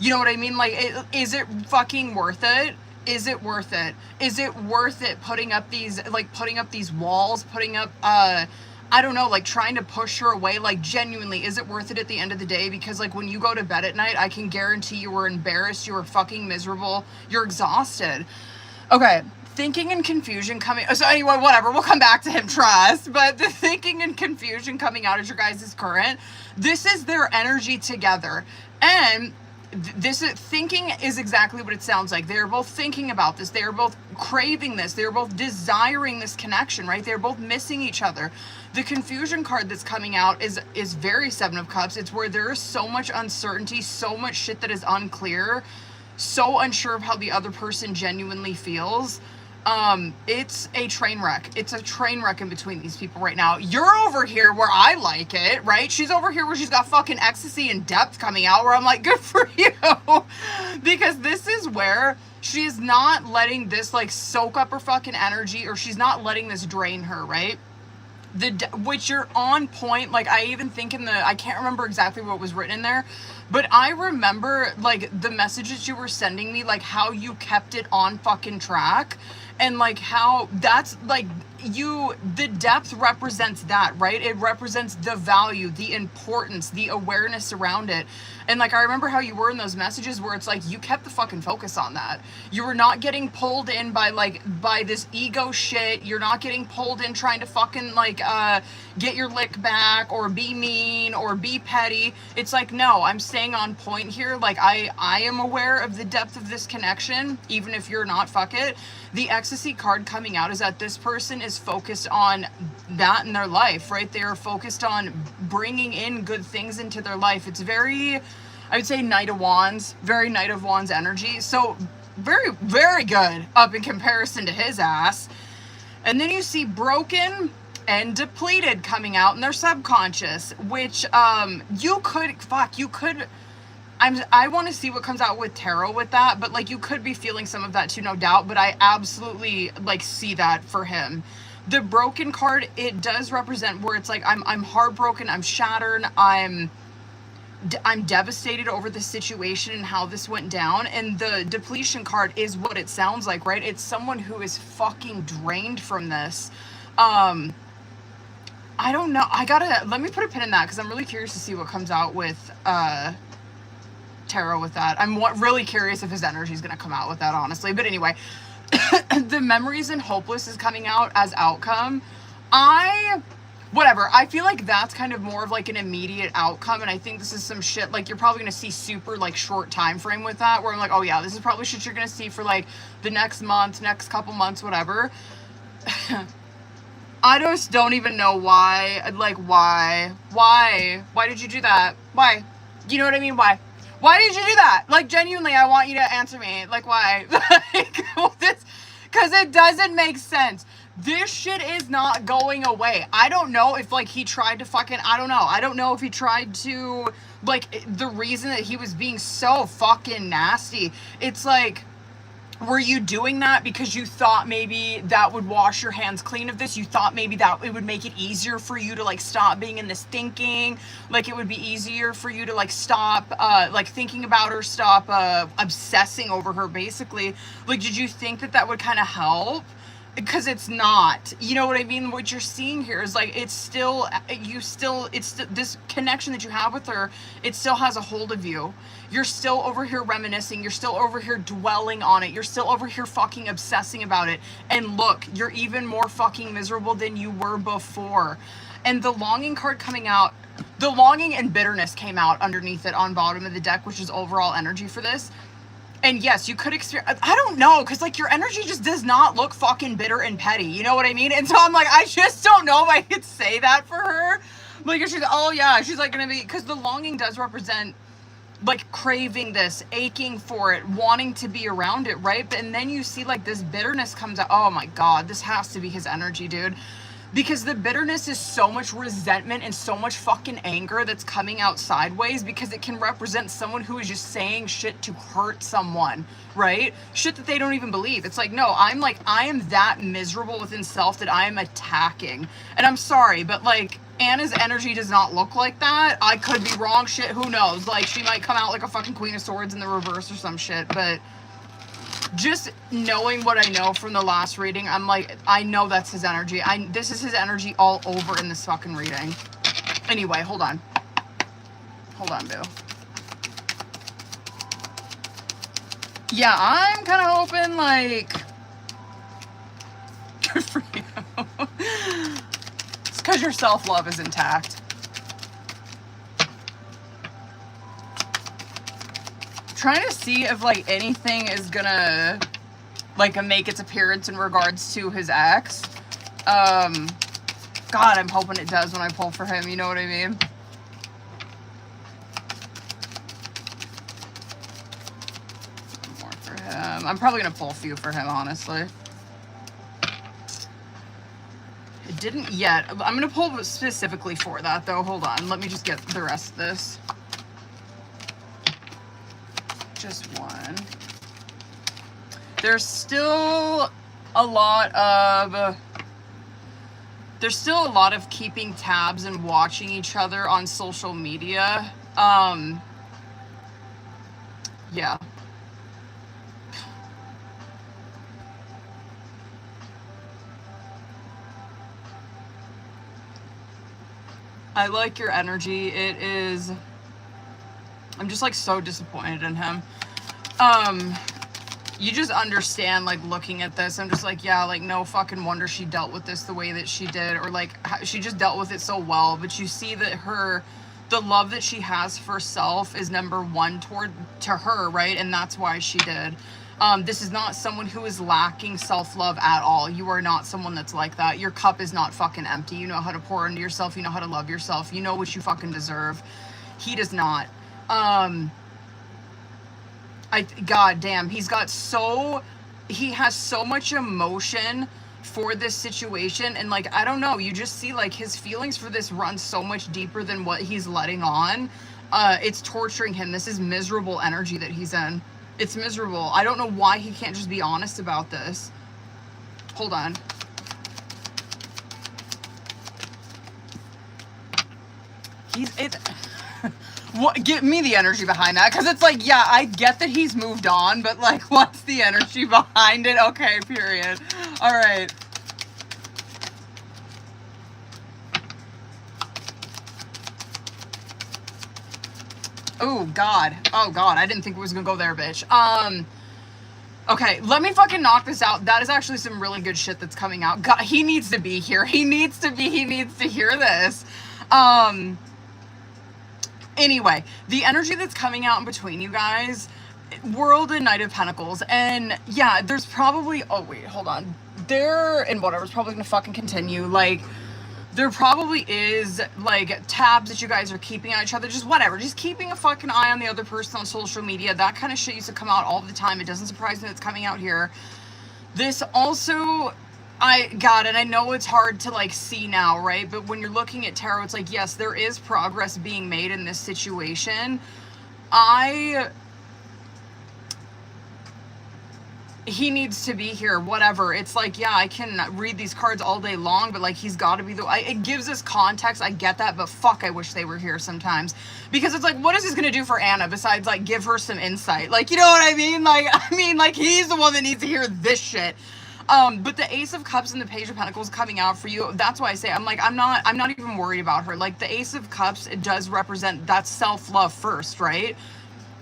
You know what I mean? Like, is it fucking worth it? Is it worth it? Is it worth it putting up these walls, putting up, I don't know, like trying to push her away? Like genuinely, is it worth it at the end of the day? Because like when you go to bed at night, I can guarantee you were embarrassed, you were fucking miserable, you're exhausted. Okay, thinking and confusion coming, so anyway, whatever, we'll come back to him, trust, but the thinking and confusion coming out as your guys' current, this is their energy together. And thinking is exactly what it sounds like. They're both thinking about this. They are both craving this. They're both desiring this connection, right? They're both missing each other. The confusion card that's coming out is very Seven of Cups. It's where there is so much uncertainty, so much shit that is unclear, so unsure of how the other person genuinely feels. It's a train wreck. It's a train wreck in between these people right now. You're over here where I like it, right? She's over here where she's got fucking ecstasy and depth coming out, where I'm like, good for you. Because this is where she is not letting this like soak up her fucking energy, or she's not letting this drain her, right? Which you're on point. Like, I even think I can't remember exactly what was written in there, but I remember like the messages you were sending me, like how you kept it on fucking track, and like how that's like the depth represents that, right? It represents the value, the importance, the awareness around it. And like, I remember how you were in those messages where it's like you kept the fucking focus on that. You were not getting pulled in by this ego shit. You're not getting pulled in trying to fucking like get your lick back or be mean or be petty. It's like, no, I'm staying on point here. Like, I am aware of the depth of this connection, even if you're not. Fuck it. The ecstasy card coming out is that this person is focused on that in their life, right? They are focused on bringing in good things into their life. It's very, I would say, Knight of Wands, very Knight of Wands energy. So very, very good up in comparison to his ass. And then you see broken and depleted coming out in their subconscious, which you could I want to see what comes out with tarot with that, but like you could be feeling some of that too, no doubt, but I absolutely like see that for him. The broken card, it does represent where it's like I'm heartbroken, I'm shattered, I'm devastated over the situation and how this went down. And the depletion card is what it sounds like, right? It's someone who is fucking drained from this. I don't know. Let me put a pin in that because I'm really curious to see what comes out with tarot with that. I'm really curious if his energy is going to come out with that, honestly. But anyway, the memories and hopeless is coming out as outcome. Whatever. I feel like that's kind of more of like an immediate outcome, and I think this is some shit like you're probably going to see super like short time frame with that, where I'm like, oh yeah, this is probably shit you're going to see for like the next month, next couple months, whatever. I just don't even know why. Like, why did you do that? Why? You know what I mean? Why did you do that? Like, genuinely, I want you to answer me. Like, why? Like, because it doesn't make sense. This shit is not going away. I don't know if, like, he tried to fucking, I don't know. I don't know if he tried to, like, the reason that he was being so fucking nasty. It's like, were you doing that because you thought maybe that would wash your hands clean of this? You thought maybe that it would make it easier for you to like stop being in this thinking? Like it would be easier for you to like stop like thinking about her, stop obsessing over her basically? Like, did you think that that would kind of help? Because it's not, you know what I mean? What you're seeing here is like, it's this connection that you have with her, it still has a hold of you. You're still over here reminiscing. You're still over here dwelling on it. You're still over here fucking obsessing about it. And look, you're even more fucking miserable than you were before. And the longing card coming out, the longing and bitterness came out underneath it on bottom of the deck, which is overall energy for this. And yes, you could experience, I don't know, because like your energy just does not look fucking bitter and petty. You know what I mean? And so I'm like, I just don't know if I could say that for her. Like, if she's, oh yeah, she's like going to be, because the longing does represent like craving this, aching for it, wanting to be around it, right? And then you see like this bitterness comes out. Oh my God, this has to be his energy, dude. Because the bitterness is so much resentment and so much fucking anger that's coming out sideways, because it can represent someone who is just saying shit to hurt someone, right? Shit that they don't even believe. It's like, no, I am that miserable within self that I am attacking. And I'm sorry, but like, Anna's energy does not look like that. I could be wrong, shit, who knows? Like, she might come out like a fucking Queen of Swords in the reverse or some shit, but just knowing what I know from the last reading, I'm like, I know that's his energy. This is his energy all over in this fucking reading. Anyway, hold on. Hold on, boo. Yeah, I'm kind of hoping, like, good for you. It's because your self-love is intact. Trying to see if like anything is gonna like make its appearance in regards to his ex. God, I'm hoping it does when I pull for him, you know what I mean? More for him. I'm probably gonna pull a few for him, honestly. didn't yet. I'm going to pull specifically for that, though. Hold on. Let me just get the rest of this. Just one. There's still a lot of... There's still a lot of keeping tabs and watching each other on social media. Yeah. I like your energy. It is... I'm just like so disappointed in him. You just understand, like, looking at this, I'm just like, yeah, like, no fucking wonder she dealt with this the way that she did, or like she just dealt with it so well. But you see that the love that she has for self is number one to her, right? And that's why she did. This is not someone who is lacking self-love at all. You are not someone that's like that. Your cup is not fucking empty. You know how to pour into yourself. You know how to love yourself. You know what you fucking deserve. He does not. God damn, he has so much emotion for this situation. And like, I don't know, you just see like his feelings for this run so much deeper than what he's letting on. It's torturing him. This is miserable energy that he's in. It's miserable. I don't know why he can't just be honest about this. Hold on. What, give me the energy behind that, because it's like, yeah, I get that he's moved on, but like, what's the energy behind it? Okay, period. All right. Oh God, I didn't think it was gonna go there, bitch. Okay, let me fucking knock this out. That is actually some really good shit that's coming out. God, he needs to be here. He needs to hear this. Anyway, the energy that's coming out in between you guys, World and Knight of Pentacles, and yeah, there's probably, oh wait, hold on. And whatever's probably gonna fucking continue, like, there probably is, like, tabs that you guys are keeping on each other, just whatever, just keeping a fucking eye on the other person on social media. That kind of shit used to come out all the time. It doesn't surprise me that it's coming out here. This also... and I know it's hard to like see now, right? But when you're looking at tarot, it's like, yes, there is progress being made in this situation. He needs to be here, whatever. It's like, yeah, I can read these cards all day long, but like, he's got to be it gives us context. I get that, but fuck, I wish they were here sometimes, because it's like, what is this gonna do for Anna besides like give her some insight? Like, you know what I mean? Like, he's the one that needs to hear this shit. But the Ace of Cups and the Page of Pentacles coming out for you, that's why I say, I'm like, I'm not even worried about her. Like, the Ace of Cups, it does represent that self-love first, right?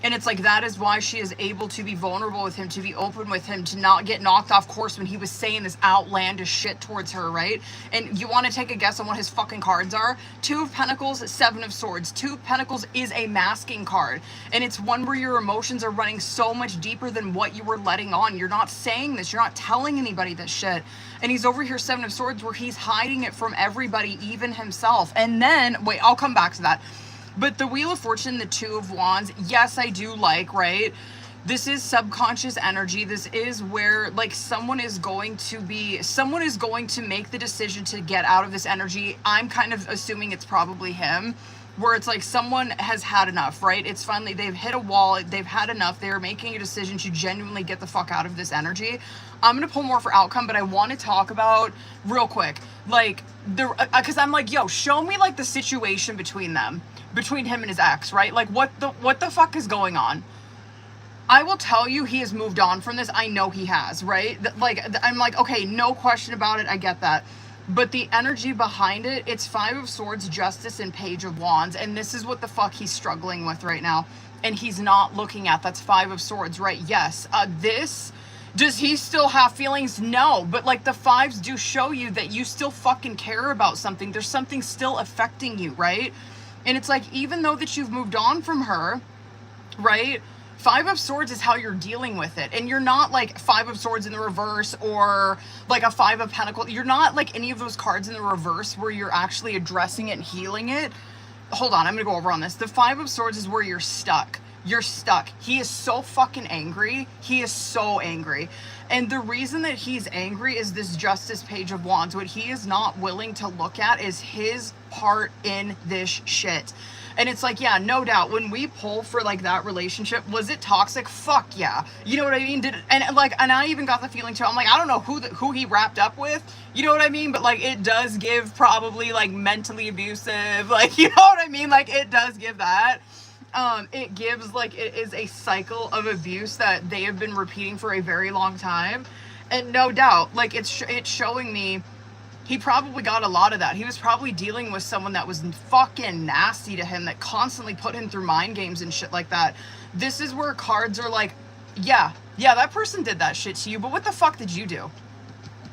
And it's like, that is why she is able to be vulnerable with him, to be open with him, to not get knocked off course when he was saying this outlandish shit towards her, right? And you want to take a guess on what his fucking cards are? Two of Pentacles, Seven of Swords. Two of Pentacles is a masking card. And it's one where your emotions are running so much deeper than what you were letting on. You're not saying this. You're not telling anybody this shit. And he's over here, Seven of Swords, where he's hiding it from everybody, even himself. And then, wait, I'll come back to that. But the Wheel of Fortune, the Two of Wands, yes, I do like, right? This is subconscious energy. This is where, like, someone is going to make the decision to get out of this energy. I'm kind of assuming it's probably him, where it's like someone has had enough, right? It's finally, they've hit a wall, they've had enough, they're making a decision to genuinely get the fuck out of this energy. I'm gonna pull more for outcome, but I want to talk about, real quick, like, because I'm like, yo, show me, like, the situation between him and his ex, right? Like, what the fuck is going on? I will tell you, he has moved on from this. I know he has, right? I'm like, okay, no question about it. I get that. But the energy behind it, it's Five of Swords, Justice, and Page of Wands. And this is what the fuck he's struggling with right now. And he's not looking at. That's Five of Swords, right? Yes. Does he still have feelings? No. But like, the fives do show you that you still fucking care about something. There's something still affecting you, right? And it's like, even though that you've moved on from her, right? Five of Swords is how you're dealing with it. And you're not like Five of Swords in the reverse, or like a Five of Pentacles. You're not like any of those cards in the reverse where you're actually addressing it and healing it. Hold on, I'm gonna go over on this. The Five of Swords is where you're stuck, You're stuck. He is so fucking angry. He is so angry. And the reason that he's angry is this Justice Page of Wands. What he is not willing to look at is his part in this shit. And it's like, yeah, no doubt, when we pull for like that relationship, was it toxic? Fuck yeah. You know what I mean? And I even got the feeling too, I'm like, I don't know who he wrapped up with, you know what I mean? But like, it does give probably like mentally abusive, like, you know what I mean? Like, it does give that. It gives, like, it is a cycle of abuse that they have been repeating for a very long time. And no doubt, like, it's showing me he probably got a lot of that. He was probably dealing with someone that was fucking nasty to him, that constantly put him through mind games and shit like that. This is where cards are like, yeah, that person did that shit to you, but what the fuck did you do?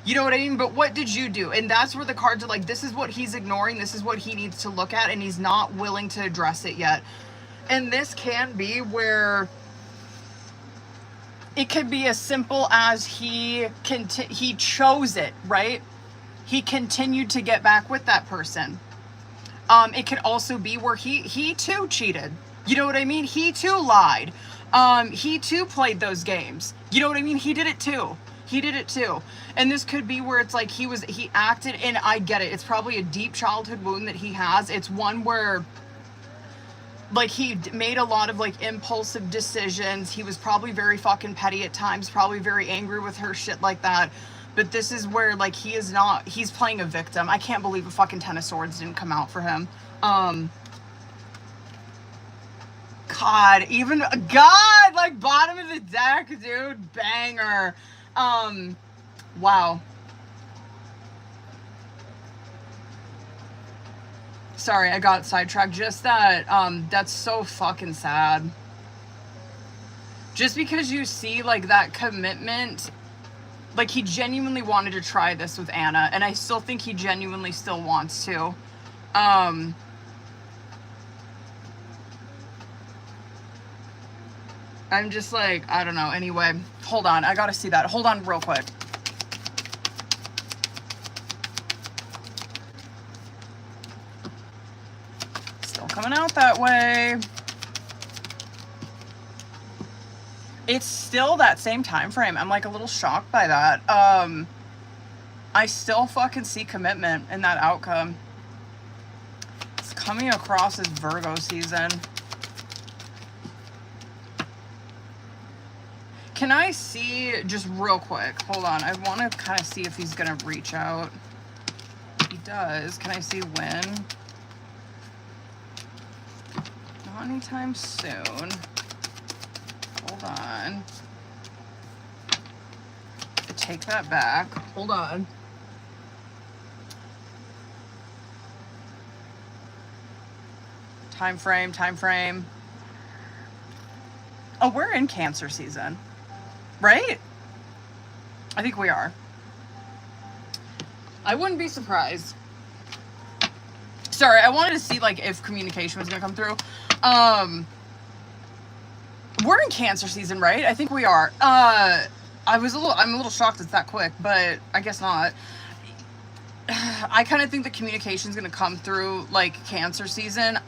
You know what I mean? But what did you do? And that's where the cards are like, this is what he's ignoring, this is what he needs to look at, and he's not willing to address it yet. And this can be where it could be as simple as he chose it, right? He continued to get back with that person. It could also be where he too cheated. You know what I mean? He too lied. He too played those games. You know what I mean? He did it too. He did it too. And this could be where it's like he acted, and I get it. It's probably a deep childhood wound that he has. It's one where, like, he made a lot of, like, impulsive decisions. He was probably very fucking petty at times, probably very angry with her, shit like that. But this is where, like, he's playing a victim. I can't believe a fucking Ten of Swords didn't come out for him. God, like, bottom of the deck, dude, banger. Wow. Sorry, I got sidetracked. Just that, that's so fucking sad. Just because you see, like, that commitment, like, he genuinely wanted to try this with Anna, and I still think he genuinely still wants to. I'm just like, I don't know. Anyway, hold on. I gotta see that. Hold on real quick. Coming out that way. It's still that same time frame. I'm like a little shocked by that. I still fucking see commitment in that outcome. It's coming across as Virgo season. Can I see, just real quick, hold on. I want to kind of see if he's going to reach out. He does. Can I see when? Anytime soon. Hold on. I take that back. Hold on. Time frame. Oh, we're in Cancer season, right? I think we are. I wouldn't be surprised. Sorry, I wanted to see, like, if communication was gonna come through. We're in Cancer season, right? I think we are. I'm a little shocked it's that quick, but I guess not. I kind of think the communication is going to come through, like, Cancer season.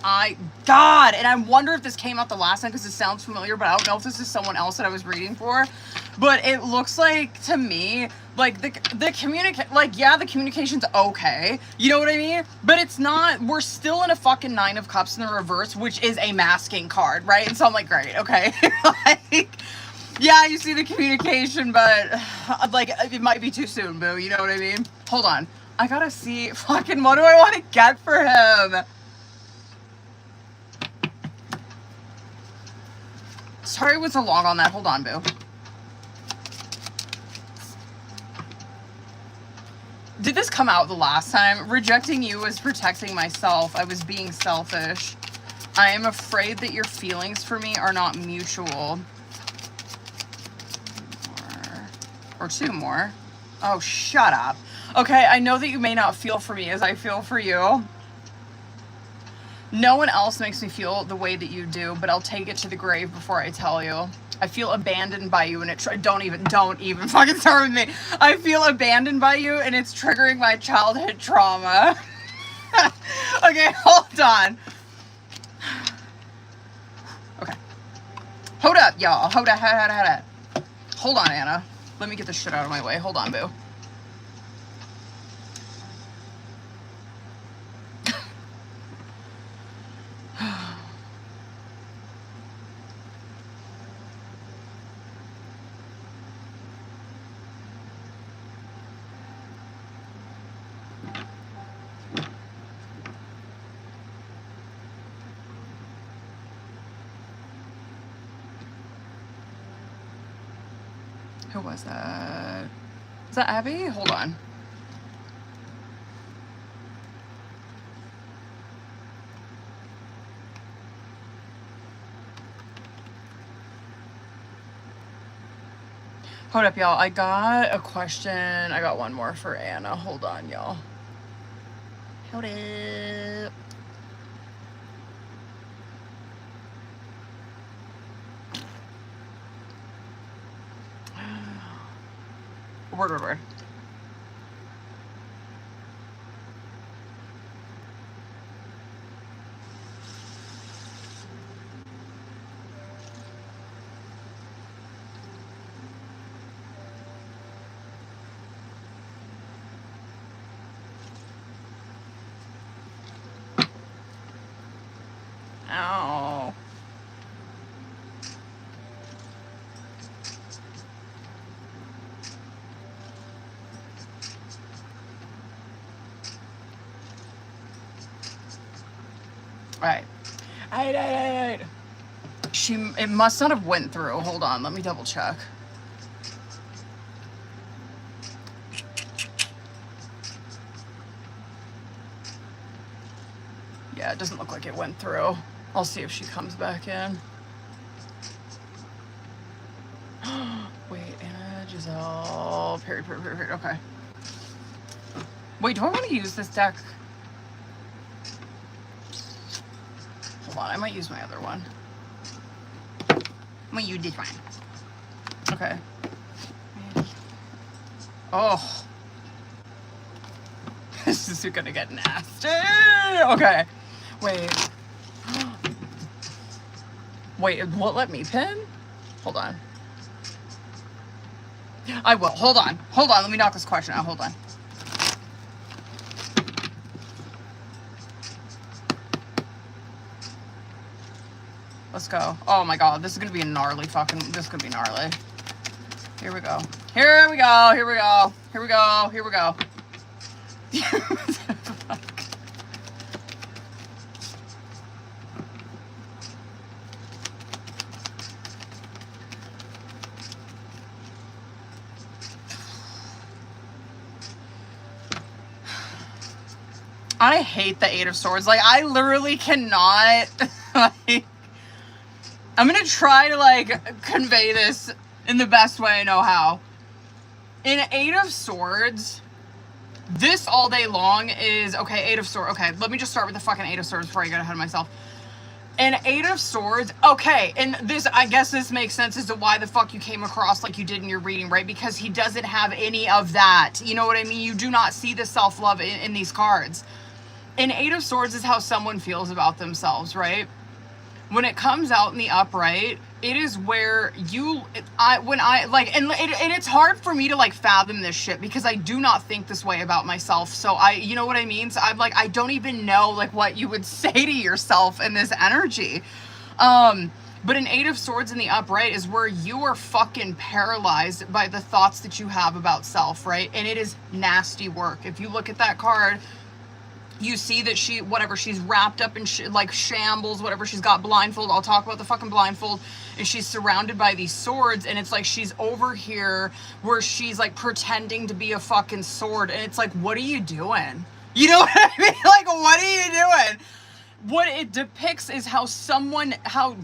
God, and I wonder if this came out the last time because it sounds familiar, but I don't know if this is someone else that I was reading for. But it looks like, to me, like, the communication's okay. You know what I mean? But it's not, we're still in a fucking Nine of Cups in the reverse, which is a masking card, right? And so I'm like, great, okay. Like, yeah, you see the communication, but, like, it might be too soon, boo. You know what I mean? Hold on. I gotta see fucking what do I want to get for him? Sorry it was so long on that. Hold on, boo. Did this come out the last time? Rejecting you was protecting myself. I was being selfish. I am afraid that your feelings for me are not mutual. Or two more. Oh, shut up. Okay, I know that you may not feel for me as I feel for you. No one else makes me feel the way that you do, but I'll take it to the grave before I tell you. I feel abandoned by you, and don't even fucking start with me. I feel abandoned by you, and it's triggering my childhood trauma. Okay, hold on. Okay. Hold up, y'all. Hold up. Hold on, Anna. Let me get this shit out of my way. Hold on, boo. Who was that? Is that Abby? Hold on. Hold up, y'all. I got a question. I got one more for Anna. Hold on, y'all. Hold up. Word. Ow. Right. It must not have went through. Hold on, let me double check. Yeah, it doesn't look like it went through. I'll see if she comes back in. Wait, Anna, Giselle, Perry, okay. Wait, do I want to use this deck? Hold on, I might use my other one. Well, you did fine. Okay. Oh. This is gonna get nasty. Okay. Wait. Wait, it won't let me pin? Hold on. I will. Hold on. Let me knock this question out. Hold on. Let's go. Oh my god, this is gonna be a gnarly this is gonna be gnarly. Here we go. I hate the Eight of Swords. Like, I literally cannot, like, I'm gonna try to, like, convey this in the best way I know how. In Eight of Swords, this all day long is, okay, Eight of Swords, okay, let me just start with the fucking Eight of Swords before I get ahead of myself. In Eight of Swords, okay, and this, I guess this makes sense as to why the fuck you came across like you did in your reading, right? Because he doesn't have any of that. You know what I mean? You do not see the self-love in these cards. In Eight of Swords is how someone feels about themselves, right? When it comes out in the upright, it is where and it's hard for me to, like, fathom this shit because I do not think this way about myself. So you know what I mean? So I'm like, I don't even know, like, what you would say to yourself in this energy. But an Eight of Swords in the upright is where you are fucking paralyzed by the thoughts that you have about self, right? And it is nasty work. If you look at that card, you see that she's wrapped up in like shambles, whatever. She's got blindfold. I'll talk about the fucking blindfold. And she's surrounded by these swords. And it's like she's over here where she's like pretending to be a fucking sword. And it's like, what are you doing? You know what I mean? Like, what are you doing? What it depicts is how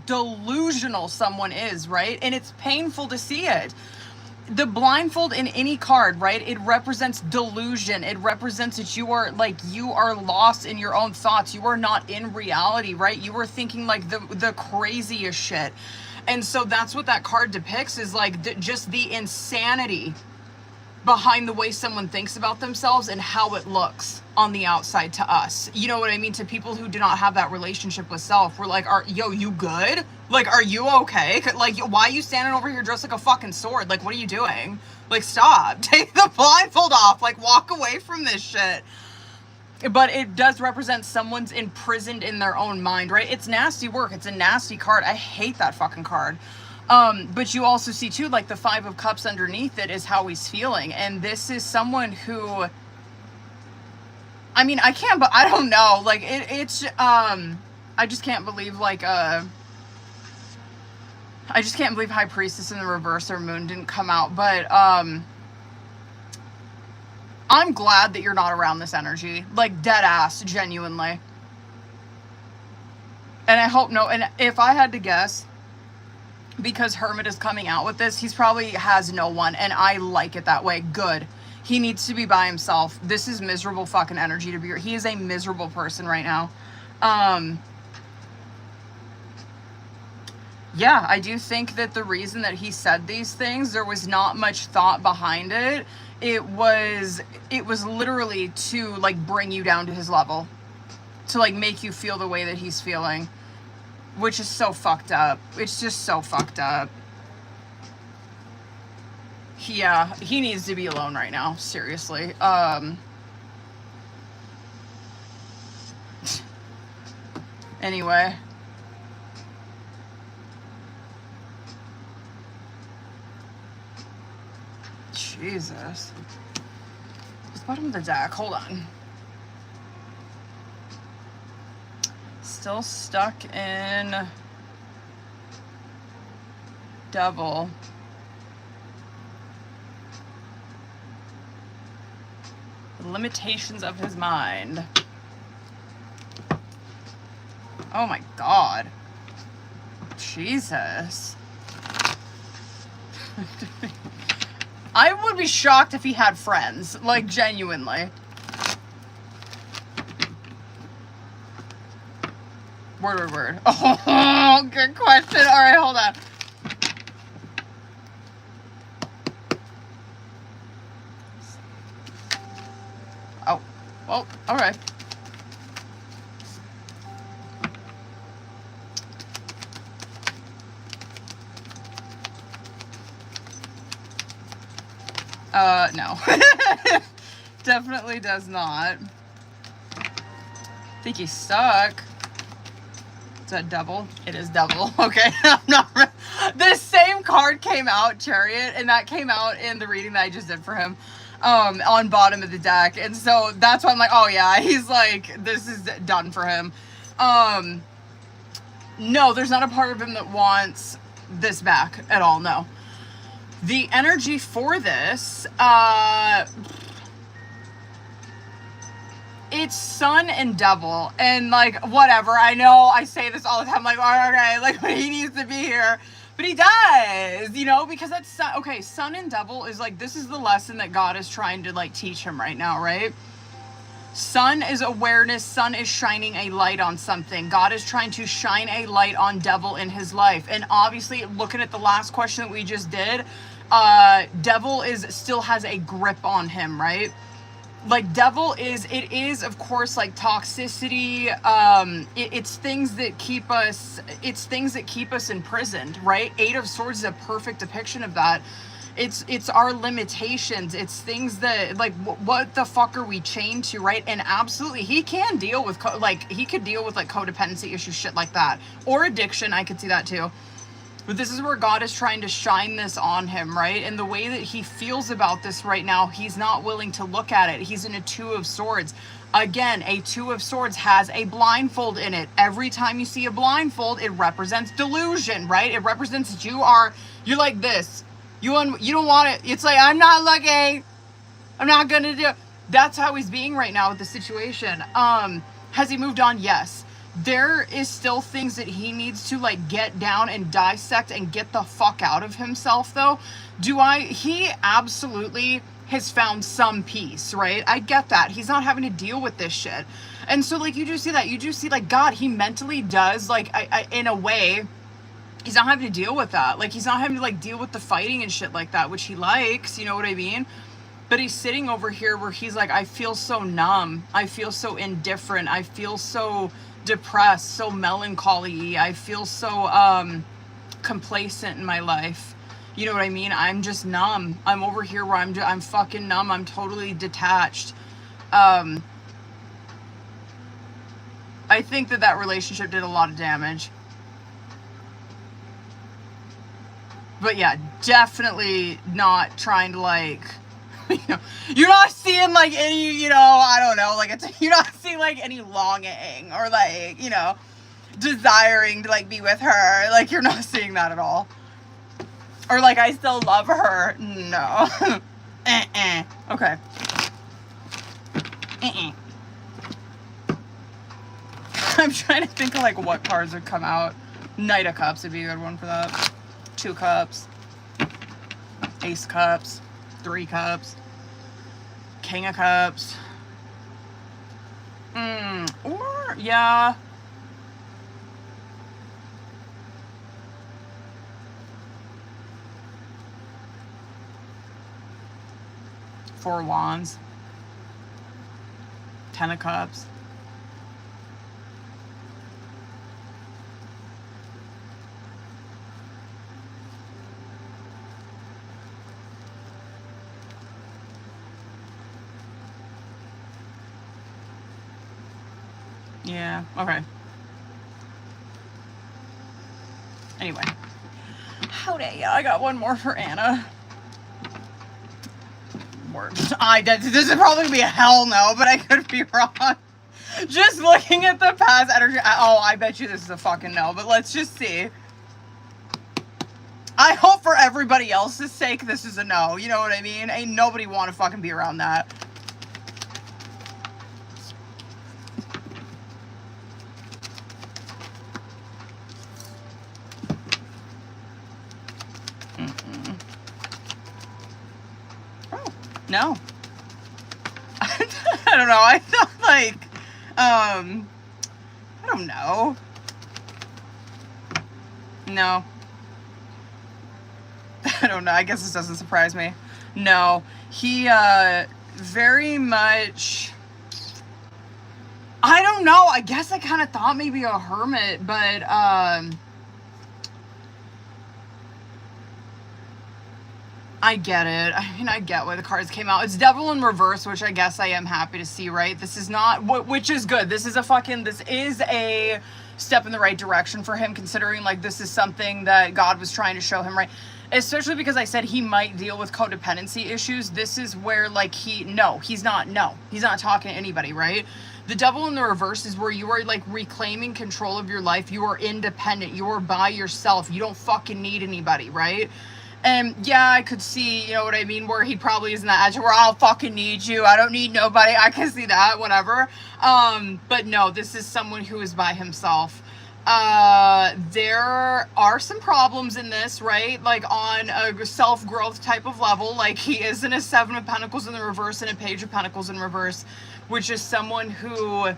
delusional someone is, right? And it's painful to see it. The blindfold in any card, right? It represents delusion. It represents that you are lost in your own thoughts. You are not in reality, right? You are thinking like the craziest shit. And so that's what that card depicts, is like just the insanity behind the way someone thinks about themselves and how it looks on the outside to us. You know what I mean? To people who do not have that relationship with self. We're like, yo, you good? Like, are you okay? Like, why are you standing over here dressed like a fucking sword? Like, what are you doing? Like, stop. Take the blindfold off. Like, walk away from this shit. But it does represent someone's imprisoned in their own mind, right? It's nasty work. It's a nasty card. I hate that fucking card. But you also see too, like the 5 of Cups underneath it is how he's feeling. And this is someone who, I mean, I don't know. Like I just can't believe I just can't believe High Priestess in the reverse or Moon didn't come out. But, I'm glad that you're not around this energy. Like, dead ass, genuinely. And I hope no, and if I had to guess, because Hermit is coming out with this, he's probably has no one, and I like it that way. Good. He needs to be by himself. This is miserable fucking energy to be. He is a miserable person right now. Yeah, I do think that the reason that he said these things, there was not much thought behind it. It was literally to like bring you down to his level, to like make you feel the way that he's feeling, which is so fucked up. It's just so fucked up. Yeah, he needs to be alone right now, seriously. Anyway. Jesus. It's the bottom of the deck. Hold on. Still stuck in Devil. The limitations of his mind. Oh my God. Jesus. I would be shocked if he had friends, like genuinely. Word. Oh, good question. All right, hold on. Oh, well, all right. No. Definitely does not. I think he's stuck. Is that Devil? It is Devil. Okay. I'm not. The same card came out, Chariot, and that came out in the reading that I just did for him. On bottom of the deck. And so that's why I'm like, oh yeah, he's like, this is done for him. No, there's not a part of him that wants this back at all. No. The energy for this, it's Sun and Devil, and like, whatever, I know I say this all the time, like, oh, okay, like, he needs to be here, but he does, you know, because that's, okay, Sun and Devil is like, this is the lesson that God is trying to like teach him right now, right? Sun is awareness. Sun is shining a light on something. God is trying to shine a light on Devil in his life. And obviously, looking at the last question that we just did, Devil still has a grip on him, right? Like, Devil it is, of course, like toxicity. It's things that keep us imprisoned, right? 8 of Swords is a perfect depiction of that. It's our limitations. It's things that, like, what the fuck are we chained to, right? And absolutely, he can deal with, he could deal with, like, codependency issues, shit like that. Or addiction, I could see that, too. But this is where God is trying to shine this on him, right? And the way that he feels about this right now, he's not willing to look at it. He's in a 2 of Swords. Again, a 2 of Swords has a blindfold in it. Every time you see a blindfold, it represents delusion, right? It represents that you're like this. You don't want it. It's like, I'm not looking. I'm not going to do it. That's how he's being right now with the situation. Has he moved on? Yes. There is still things that he needs to like get down and dissect and get the fuck out of himself though. He absolutely has found some peace, right? I get that. He's not having to deal with this shit. And so like, you do see that. You do see like God, he mentally does like, in a way, he's not having to deal with that. Like, he's not having to like deal with the fighting and shit like that, which he likes, you know what I mean? But he's sitting over here where he's like, I feel so numb. I feel so indifferent. I feel so depressed, so melancholy. I feel so complacent in my life. You know what I mean? I'm just numb. I'm over here where I'm fucking numb. I'm totally detached. I think that relationship did a lot of damage. But yeah, definitely not trying to like, you know, you're not seeing like any, you know, I don't know, like you're not seeing like any longing or like, you know, desiring to like be with her. Like you're not seeing that at all. Or like I still love her. No. Okay. I'm trying to think of like what cards would come out. Knight of Cups would be a good one for that. 2 cups. Ace of Cups. 3 cups. King of Cups. Or, yeah. Four of Wands. 10 of Cups. Yeah, okay. Anyway. Howdy, I got one more for Anna. This is probably gonna be a hell no, but I could be wrong. Just looking at the past energy. Oh, I bet you this is a fucking no, but let's just see. I hope for everybody else's sake this is a no. You know what I mean? Ain't nobody want to fucking be around that. No. I don't know. I thought like, I don't know. No. I don't know. I guess this doesn't surprise me. No. He, very much, I don't know. I guess I kind of thought maybe a hermit, but, I get it. I mean, I get why the cards came out. It's Devil in reverse, which I guess I am happy to see, right? This is not, which is good. This is a step in the right direction for him, considering, like, this is something that God was trying to show him, right? Especially because I said he might deal with codependency issues. This is where, like, he's not talking to anybody, right? The Devil in the reverse is where you are, like, reclaiming control of your life. You are independent. You are by yourself. You don't fucking need anybody, right? And yeah, I could see, you know what I mean, where he probably is in that attitude where I'll fucking need you. I don't need nobody. I can see that, whatever. But no, this is someone who is by himself. There are some problems in this, right? Like on a self-growth type of level. Like he is in a 7 of Pentacles in the reverse and a Page of Pentacles in reverse, which is someone who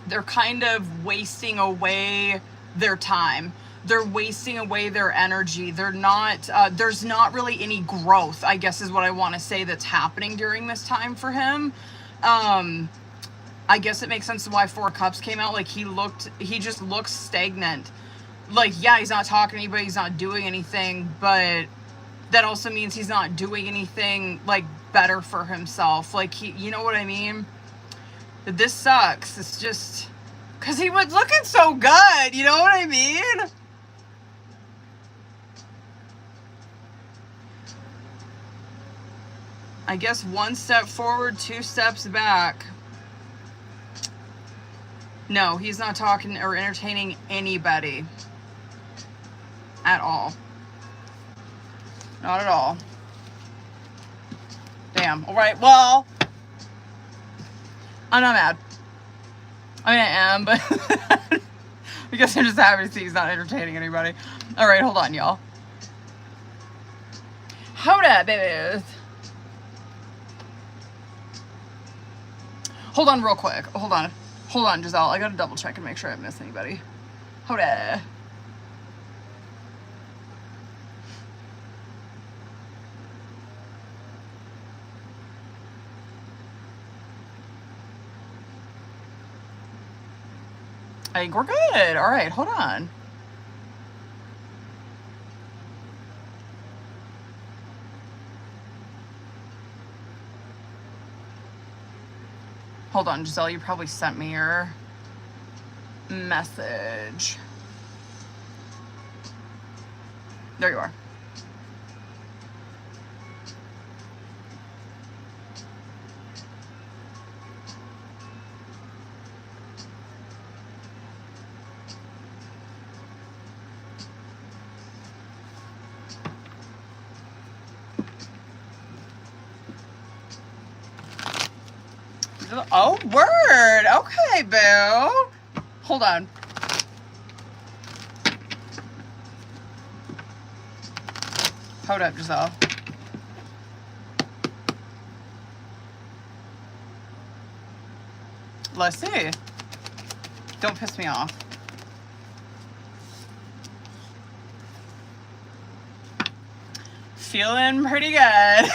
they're kind of wasting away their time. They're wasting away their energy. They're not, there's not really any growth, I guess is what I want to say, that's happening during this time for him. I guess it makes sense why 4 Cups came out. Like he just looks stagnant. Like, yeah, he's not talking to anybody, he's not doing anything, but that also means he's not doing anything like better for himself. Like you know what I mean? This sucks. It's just, cause he was looking so good. You know what I mean? I guess 1 step forward, 2 steps back. No, he's not talking or entertaining anybody. At all. Not at all. Damn. Alright, well. I'm not mad. I mean, I am, but I guess I'm just happy to see he's not entertaining anybody. Alright, hold on, y'all. Hold up, babies. Hold on real quick. Hold on, Giselle. I gotta double check and make sure I haven't missed anybody. Hold on. I think we're good. All right, hold on. Hold on, Giselle, you probably sent me your message. There you are. Oh, word. Okay, boo. Hold on. Hold up, Giselle. Let's see. Don't piss me off. Feeling pretty good.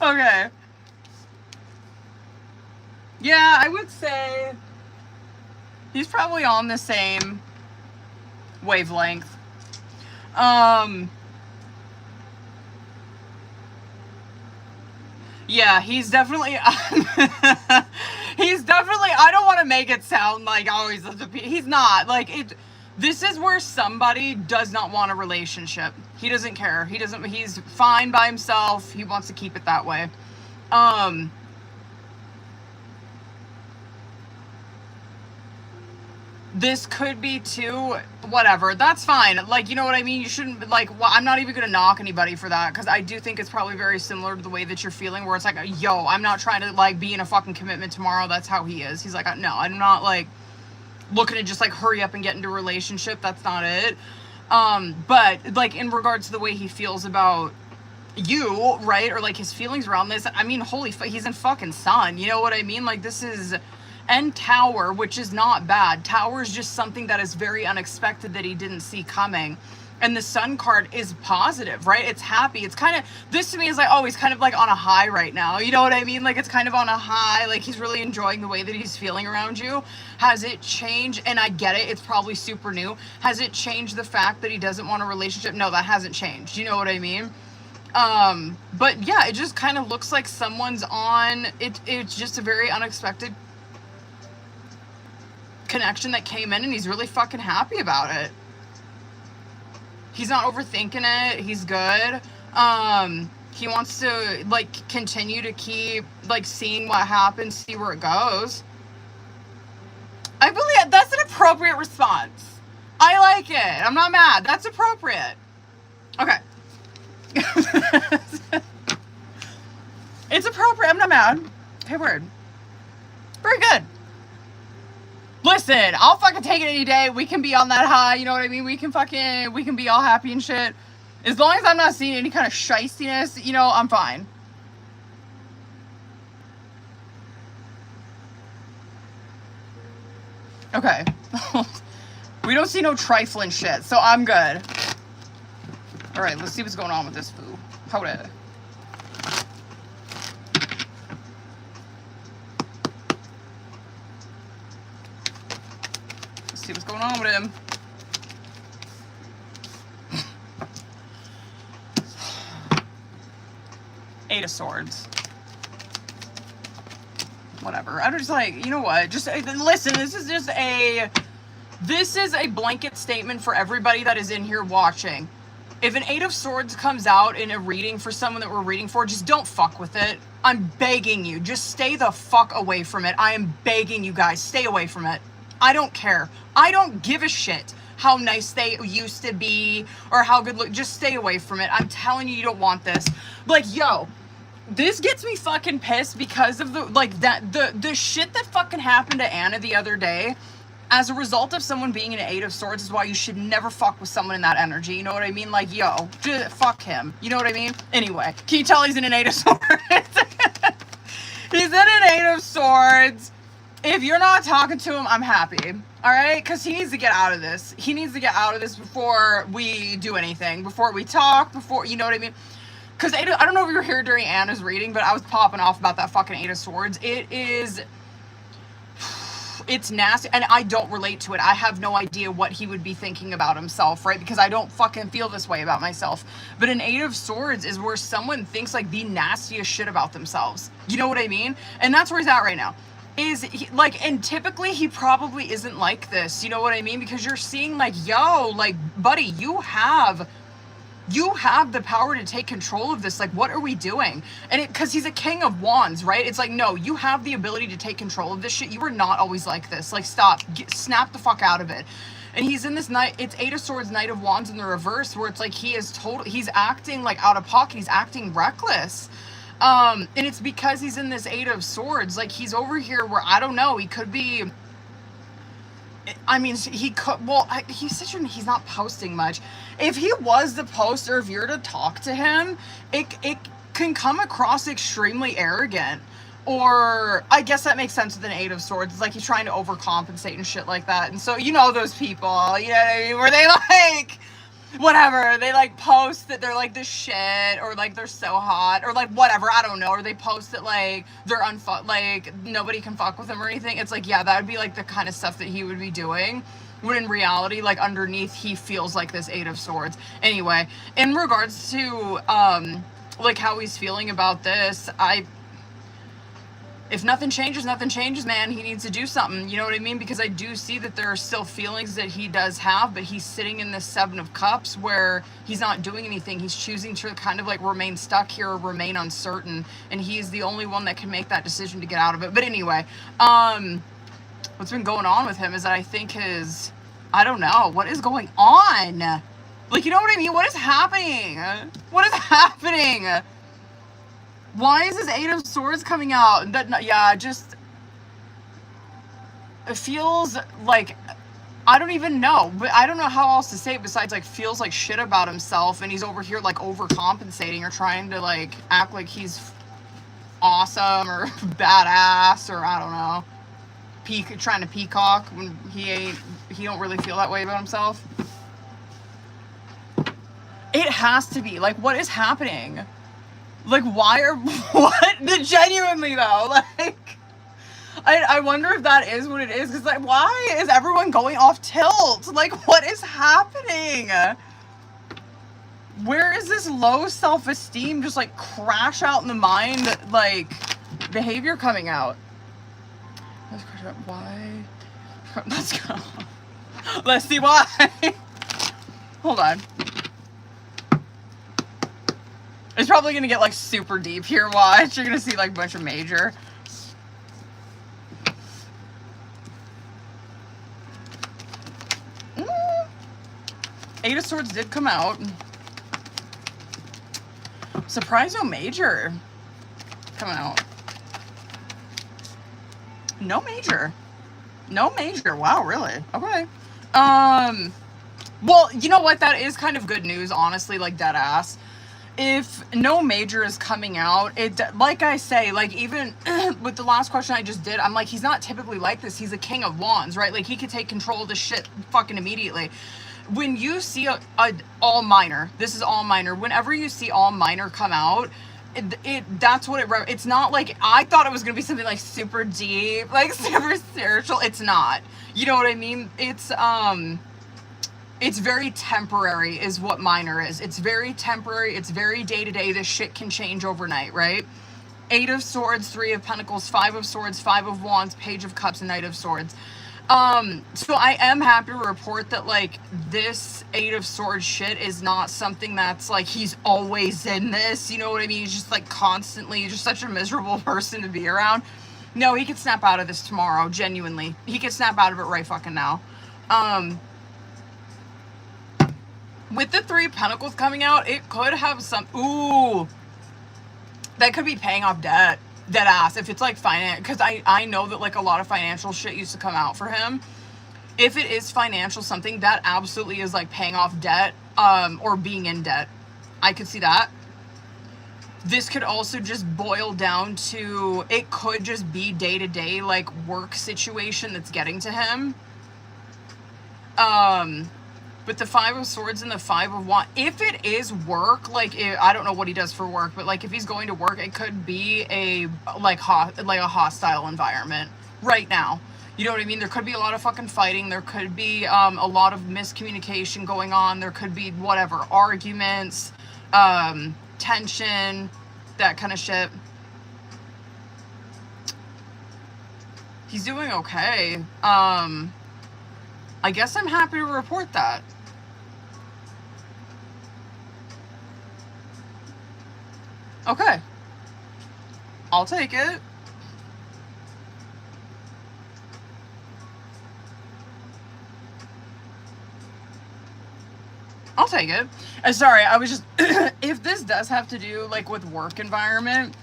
Okay. Yeah, I would say he's probably on the same wavelength. Yeah, he's definitely he's definitely, I don't want to make it sound like, oh, he's not. Like, this is where somebody does not want a relationship. He doesn't care. He's fine by himself. He wants to keep it that way. This could be too, whatever, that's fine. Like, you know what I mean? You shouldn't, like, well, I'm not even gonna knock anybody for that, because I do think it's probably very similar to the way that you're feeling, where it's like, yo, I'm not trying to, like, be in a fucking commitment tomorrow. That's how he is. He's like, no, I'm not, like, looking to just, like, hurry up and get into a relationship. That's not it. But, like, in regards to the way he feels about you, right, or, like, his feelings around this, I mean, holy fuck, he's in fucking Sun, you know what I mean? Like, this is... And Tower, which is not bad. Tower is just something that is very unexpected that he didn't see coming. And the Sun card is positive, right? It's happy. It's kind of, this to me is like, oh, he's kind of like on a high right now. You know what I mean? Like, it's kind of on a high. Like, he's really enjoying the way that he's feeling around you. Has it changed? And I get it. It's probably super new. Has it changed the fact that he doesn't want a relationship? No, that hasn't changed. You know what I mean? But yeah, it just kind of looks like someone's on, it's just a very unexpected connection that came in, and he's really fucking happy about it. He's not overthinking it. He's good. He wants to, like, continue to keep, like, seeing what happens, see where it goes. I believe that's an appropriate response. I like it. I'm not mad. That's appropriate. Okay. It's appropriate. I'm not mad. Hey, word. Very good. Listen, I'll fucking take it any day. We can be on that high, you know what I mean? We can be all happy and shit. As long as I'm not seeing any kind of shystiness, you know, I'm fine. Okay. We don't see no trifling shit, so I'm good. Alright, let's see what's going on with this foo. Hold it. See what's going on with him. Eight of Swords. Whatever. I'm just like, you know what? Just listen, this is a blanket statement for everybody that is in here watching. If an Eight of Swords comes out in a reading for someone that we're reading for, just don't fuck with it. I'm begging you. Just stay the fuck away from it. I am begging you guys. Stay away from it. I don't care. I don't give a shit how nice they used to be or how good look. Just stay away from it. I'm telling you, you don't want this. Like, yo, this gets me fucking pissed because of the shit that fucking happened to Anna the other day. As a result of someone being an Eight of Swords is why you should never fuck with someone in that energy. You know what I mean? Like, yo, just fuck him. You know what I mean? Anyway, can you tell he's in an Eight of Swords? He's in an Eight of Swords. If you're not talking to him, I'm happy. All right? Because he needs to get out of this. He needs to get out of this before we do anything. Before we talk. Before, you know what I mean? Because I don't know if you were here during Anna's reading, but I was popping off about that fucking Eight of Swords. It is... it's nasty, and I don't relate to it. I have no idea what he would be thinking about himself, right? Because I don't fucking feel this way about myself. But an Eight of Swords is where someone thinks like the nastiest shit about themselves. You know what I mean? And that's where he's at right now. Is he, like, and typically he probably isn't like this. You know what I mean? Because you're seeing like, yo, like, buddy, you have the power to take control of this. Like, what are we doing? And because he's a king of wands, right? It's like, no, you have the ability to take control of this shit. You are not always like this. Like, stop, snap the fuck out of it. And he's in this night, it's Eight of Swords, Knight of Wands in the reverse, where it's like he's acting like out of pocket. He's acting reckless. And it's because he's in this Eight of Swords. Like, he's over here where, I don't know, he could be, I mean, he could, well, he's not posting much. If he was the poster, if you're to talk to him, it can come across extremely arrogant. Or, I guess that makes sense with an Eight of Swords. It's like he's trying to overcompensate and shit like that. And so, you know those people, you know what I mean, where they like, whatever, they like post that they're like the shit, or like they're so hot, or like whatever, I don't know, or they post that like they're like nobody can fuck with them or anything. It's like, yeah, that would be like the kind of stuff that he would be doing, when in reality, like underneath, he feels like this Eight of Swords. Anyway, in regards to like how he's feeling about this, if nothing changes, man. He needs to do something, you know what I mean? Because I do see that there are still feelings that he does have, but he's sitting in this Seven of Cups where he's not doing anything. He's choosing to kind of like remain stuck here, or remain uncertain, and he's the only one that can make that decision to get out of it. But anyway, what's been going on with him is that I think I don't know, what is going on? Like, you know what I mean? What is happening? What is happening? Why is this Eight of Swords coming out? Yeah, just, it feels like, I don't even know, but I don't know how else to say it besides like feels like shit about himself, and he's over here like overcompensating, or trying to like act like he's awesome or badass, or I don't know, trying to peacock when he don't really feel that way about himself. It has to be, like, what is happening? Like, genuinely though, like, I wonder if that is what it is, because like, why is everyone going off tilt? Like, what is happening? Where is this low self-esteem, just like crash out in the mind, like, behavior coming out? Let's crash out, why? Let's go. Let's see why. Hold on. It's probably gonna get like super deep here. Watch, you're gonna see like a bunch of major. Eight of Swords did come out. Surprise, no major coming out. No major. No major. Wow, really? Okay. Well, you know what? That is kind of good news, honestly, like dead ass. If no major is coming out, it, like I say, like even with the last question I just did, I'm like, he's not typically like this. He's a king of wands, right? Like he could take control of this shit fucking immediately. When you see a all minor, this is all minor. Whenever you see all minor come out, that's what it's not like, I thought it was gonna be something like super deep, like super spiritual. It's not. You know what I mean? It's very temporary is what minor is. It's very temporary. It's very day-to-day. This shit can change overnight, right? Eight of Swords, Three of Pentacles, Five of Swords, Five of Wands, Page of Cups, and Knight of Swords. So I am happy to report that like this Eight of Swords shit is not something that's like he's always in this. You know what I mean? He's just like constantly just such a miserable person to be around. No, he could snap out of this tomorrow, genuinely. He could snap out of it right fucking now. With the Three of Pentacles coming out, it could have some, ooh, that could be paying off debt, dead ass, if it's like finance, because I know that like a lot of financial shit used to come out for him. If it is financial something, that absolutely is like paying off debt, or being in debt. I could see that. This could also just boil down to, it could just be day-to-day like work situation that's getting to him. But the Five of Swords and the Five of Wands, if it is work, like I don't know what he does for work, but like if he's going to work, it could be a like a hostile environment right now. You know what I mean? There could be a lot of fucking fighting. There could be a lot of miscommunication going on. There could be whatever, arguments, tension, that kind of shit. He's doing okay. I guess I'm happy to report that. Okay. I'll take it. I'll take it. Sorry, I was just... if this does have to do, like, with work environment,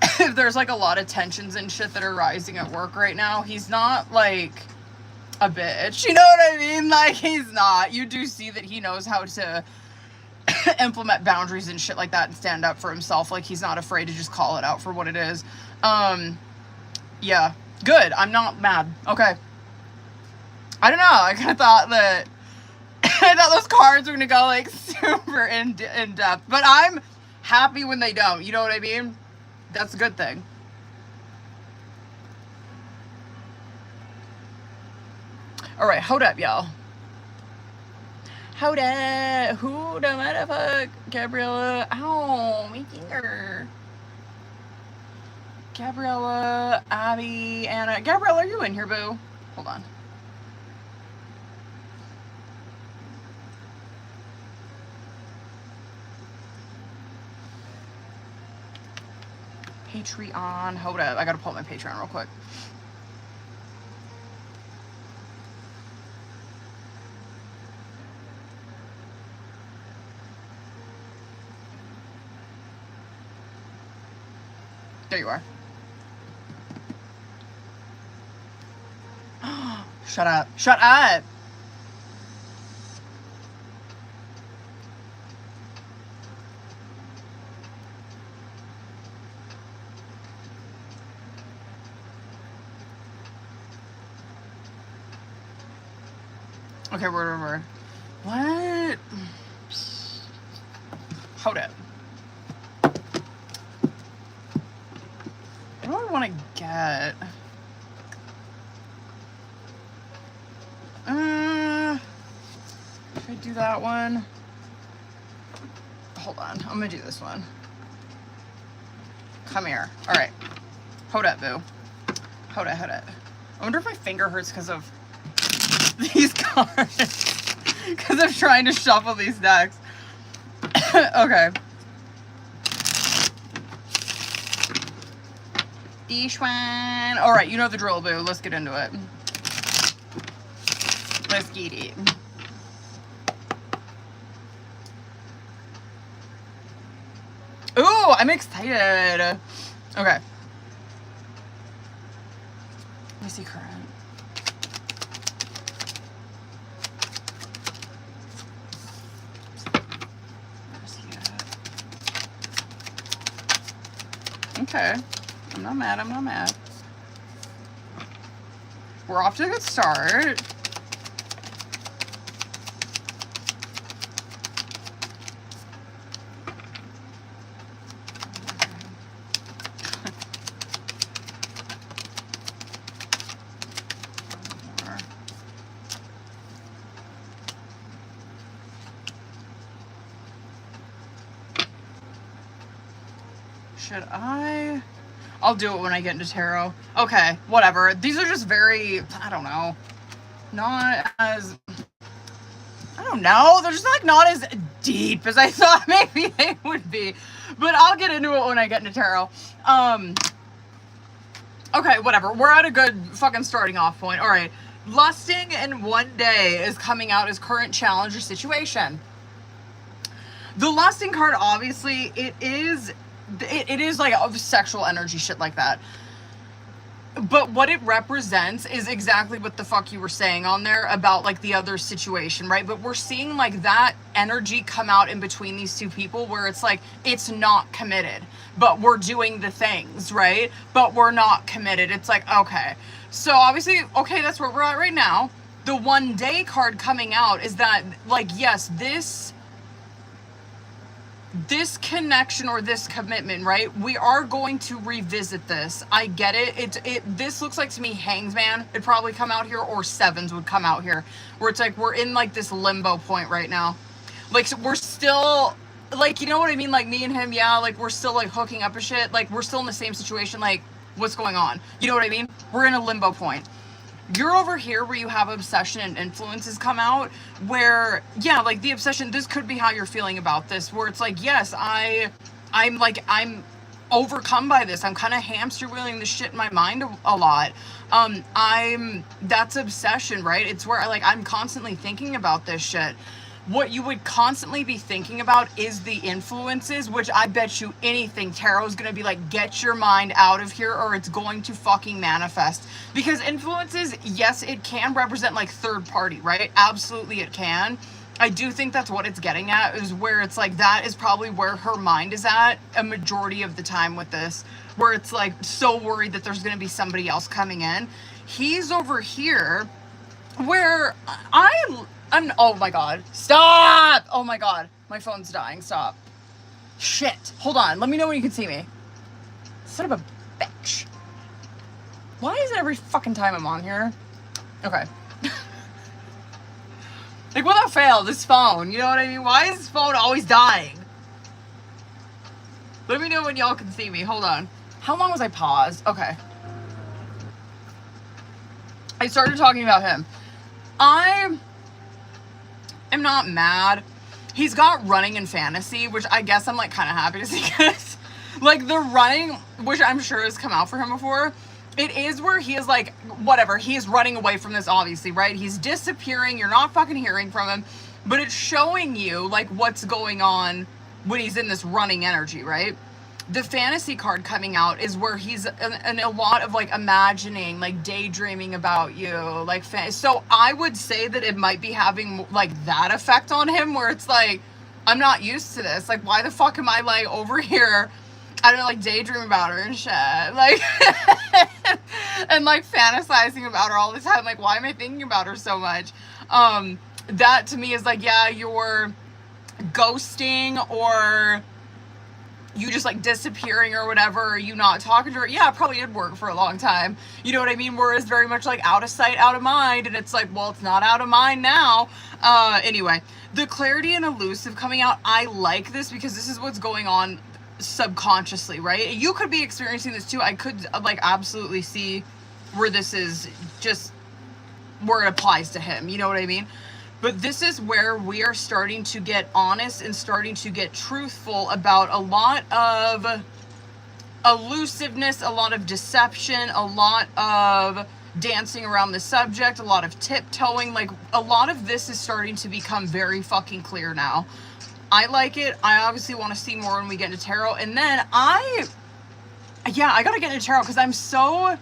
if there's, like, a lot of tensions and shit that are rising at work right now, he's not, like, a bitch. You know what I mean? Like, he's not. You do see that he knows how to implement boundaries and shit like that and stand up for himself. Like, he's not afraid to just call it out for what it is. Yeah. Good. I'm not mad. Okay. I don't know. I kind of thought that... I thought those cards were going to go, like, super in depth. But I'm happy when they don't. You know what I mean? That's a good thing. Alright, hold up, y'all. Hold up. Who the motherfuck? Gabriella. Ow, my finger. Gabriella, Abby, Anna. Gabriella, are you in here, boo? Hold on. Patreon. Hold up. I gotta pull up my Patreon real quick. There you are. Shut up. Shut up! Okay, word. What? Hold it. What do I want to get? Should I do that one? Hold on. I'm gonna do this one. Come here. Alright. Hold it, boo. Hold it. I wonder if my finger hurts because of these cards. Because I'm trying to shuffle these decks. Okay. This one. Alright, you know the drill, boo. Let's get into it. Let's get it. Ooh, I'm excited. Okay. Let me see current. Okay. I'm not mad. We're off to a good start. Should I? I'll do it when I get into tarot. Okay, whatever. These are just very, I don't know. Not as, I don't know. They're just like not as deep as I thought maybe they would be. But I'll get into it when I get into tarot. Okay, whatever. We're at a good fucking starting off point. All right. Lusting in one day is coming out as current challenge or situation. The lusting card, obviously, it is like a sexual energy, shit like that. But what it represents is exactly what the fuck you were saying on there about like the other situation, right? But we're seeing like that energy come out in between these two people where it's like, it's not committed, but we're doing the things, right? But we're not committed. It's like, okay. So obviously, okay, that's where we're at right now. The one day card coming out is that like, yes, this connection or this commitment, right? We are going to revisit this. I get it. This looks like to me Hangsman would probably come out here, or Sevens would come out here, where it's like we're in like this limbo point right now. Like, so we're still like, you know what I mean? Like me and him, yeah, like we're still like hooking up and shit. Like we're still in the same situation. Like, what's going on? You know what I mean? We're in a limbo point. You're over here where you have obsession and influences come out, where, yeah, like the obsession, this could be how you're feeling about this, where it's like, yes, I'm overcome by this. I'm kind of hamster wheeling this shit in my mind a lot. That's obsession, right? It's where I'm constantly thinking about this shit. What you would constantly be thinking about is the influences, which I bet you anything, tarot's gonna be like, get your mind out of here or it's going to fucking manifest. Because influences, yes, it can represent like third party, right? Absolutely it can. I do think that's what it's getting at, is where it's like, that is probably where her mind is at a majority of the time with this, where it's like so worried that there's gonna be somebody else coming in. He's over here where I'm, oh my god, stop! Oh my god, my phone's dying, stop. Shit, hold on, let me know when you can see me. Son of a bitch. Why is it every fucking time I'm on here? Okay. Like, without fail, this phone, you know what I mean? Why is this phone always dying? Let me know when y'all can see me, hold on. How long was I paused? Okay. I started talking about him. I'm not mad. He's got running in fantasy, which I guess I'm like kind of happy to see, because like the running, which I'm sure has come out for him before, it is where he is like, whatever, he is running away from this, obviously, right? He's disappearing, you're not fucking hearing from him, but it's showing you like what's going on when he's in this running energy, right? The fantasy card coming out is where he's in a lot of like imagining, like daydreaming about you, like so I would say that it might be having like that effect on him, where it's like, I'm not used to this, like why the fuck am I like over here, I don't know, like daydream about her and shit, like and like fantasizing about her all the time, like why am I thinking about her so much? That to me is like, yeah, you're ghosting, or you just like disappearing or whatever, or you not talking to her. Yeah, it probably did work for a long time. You know what I mean? Whereas very much like out of sight, out of mind. And it's like, well, it's not out of mind now. Anyway, the clarity and elusive coming out. I like this because this is what's going on subconsciously, right? You could be experiencing this too. I could like absolutely see where this is just where it applies to him. You know what I mean? But this is where we are starting to get honest and starting to get truthful about a lot of elusiveness, a lot of deception, a lot of dancing around the subject, a lot of tiptoeing. Like, a lot of this is starting to become very fucking clear now. I like it. I obviously want to see more when we get into tarot. And then I gotta get into tarot because I'm so...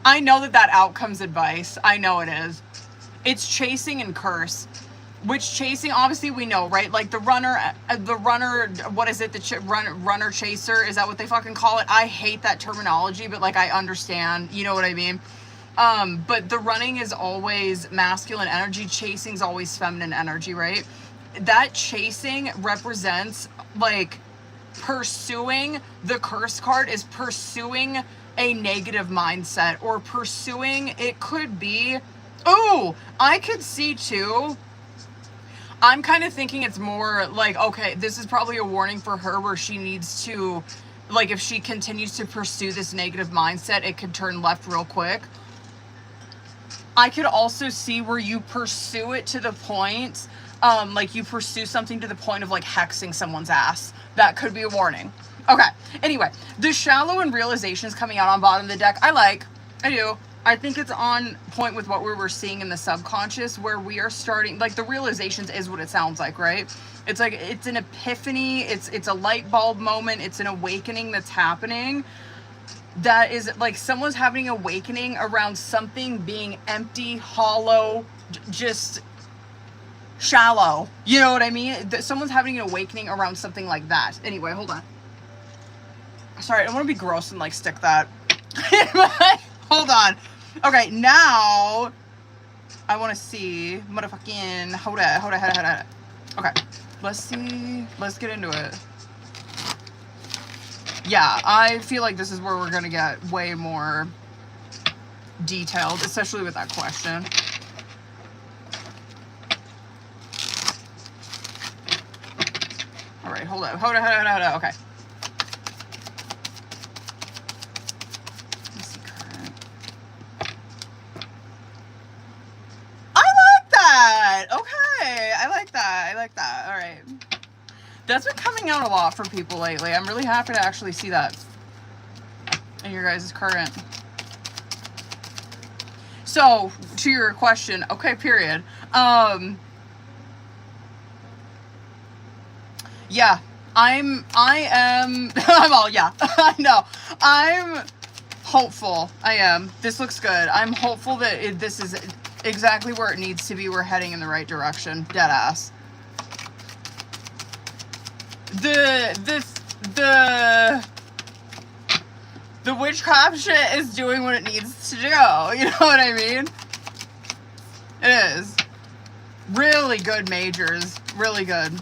I know that outcome's advice. I know it is. It's chasing and curse. Which chasing, obviously we know, right? Like the runner, what is it? The runner chaser, is that what they fucking call it? I hate that terminology, but like I understand, you know what I mean? But the running is always masculine energy, chasing's always feminine energy, right? That chasing represents like pursuing, the curse card is pursuing a negative mindset, or pursuing, it could be, oh, I could see too, I'm kind of thinking it's more like, okay, this is probably a warning for her where she needs to, like, if she continues to pursue this negative mindset, it could turn left real quick. I could also see where you pursue it to the point, like you pursue something to the point of like hexing someone's ass. That could be a warning. Okay, anyway, the shallow and realizations coming out on bottom of the deck, I do. I think it's on point with what we were seeing in the subconscious, where we are starting, like the realizations is what it sounds like, right? It's like, it's an epiphany, it's a light bulb moment, it's an awakening that's happening. That is like someone's having an awakening around something being empty, hollow, just shallow. You know what I mean? Someone's having an awakening around something like that. Anyway, hold on. Sorry, I don't want to be gross and like stick that. Hold on. Okay, now I want to see motherfucking, hold it. Okay, let's see, let's get into it. Yeah, I feel like this is where we're gonna get way more detailed, especially with that question. All right, hold up, okay. Let's see, current. I like that! Okay, I like that, all right. That's been coming out a lot for people lately. I'm really happy to actually see that in your guys' current. So, to your question, okay, period. Yeah, I am, I'm all, yeah, I know. I'm hopeful. I am. This looks good. I'm hopeful that this is exactly where it needs to be. We're heading in the right direction. Dead ass. The witchcraft shit is doing what it needs to do. You know what I mean? It is. Really good majors. Really good.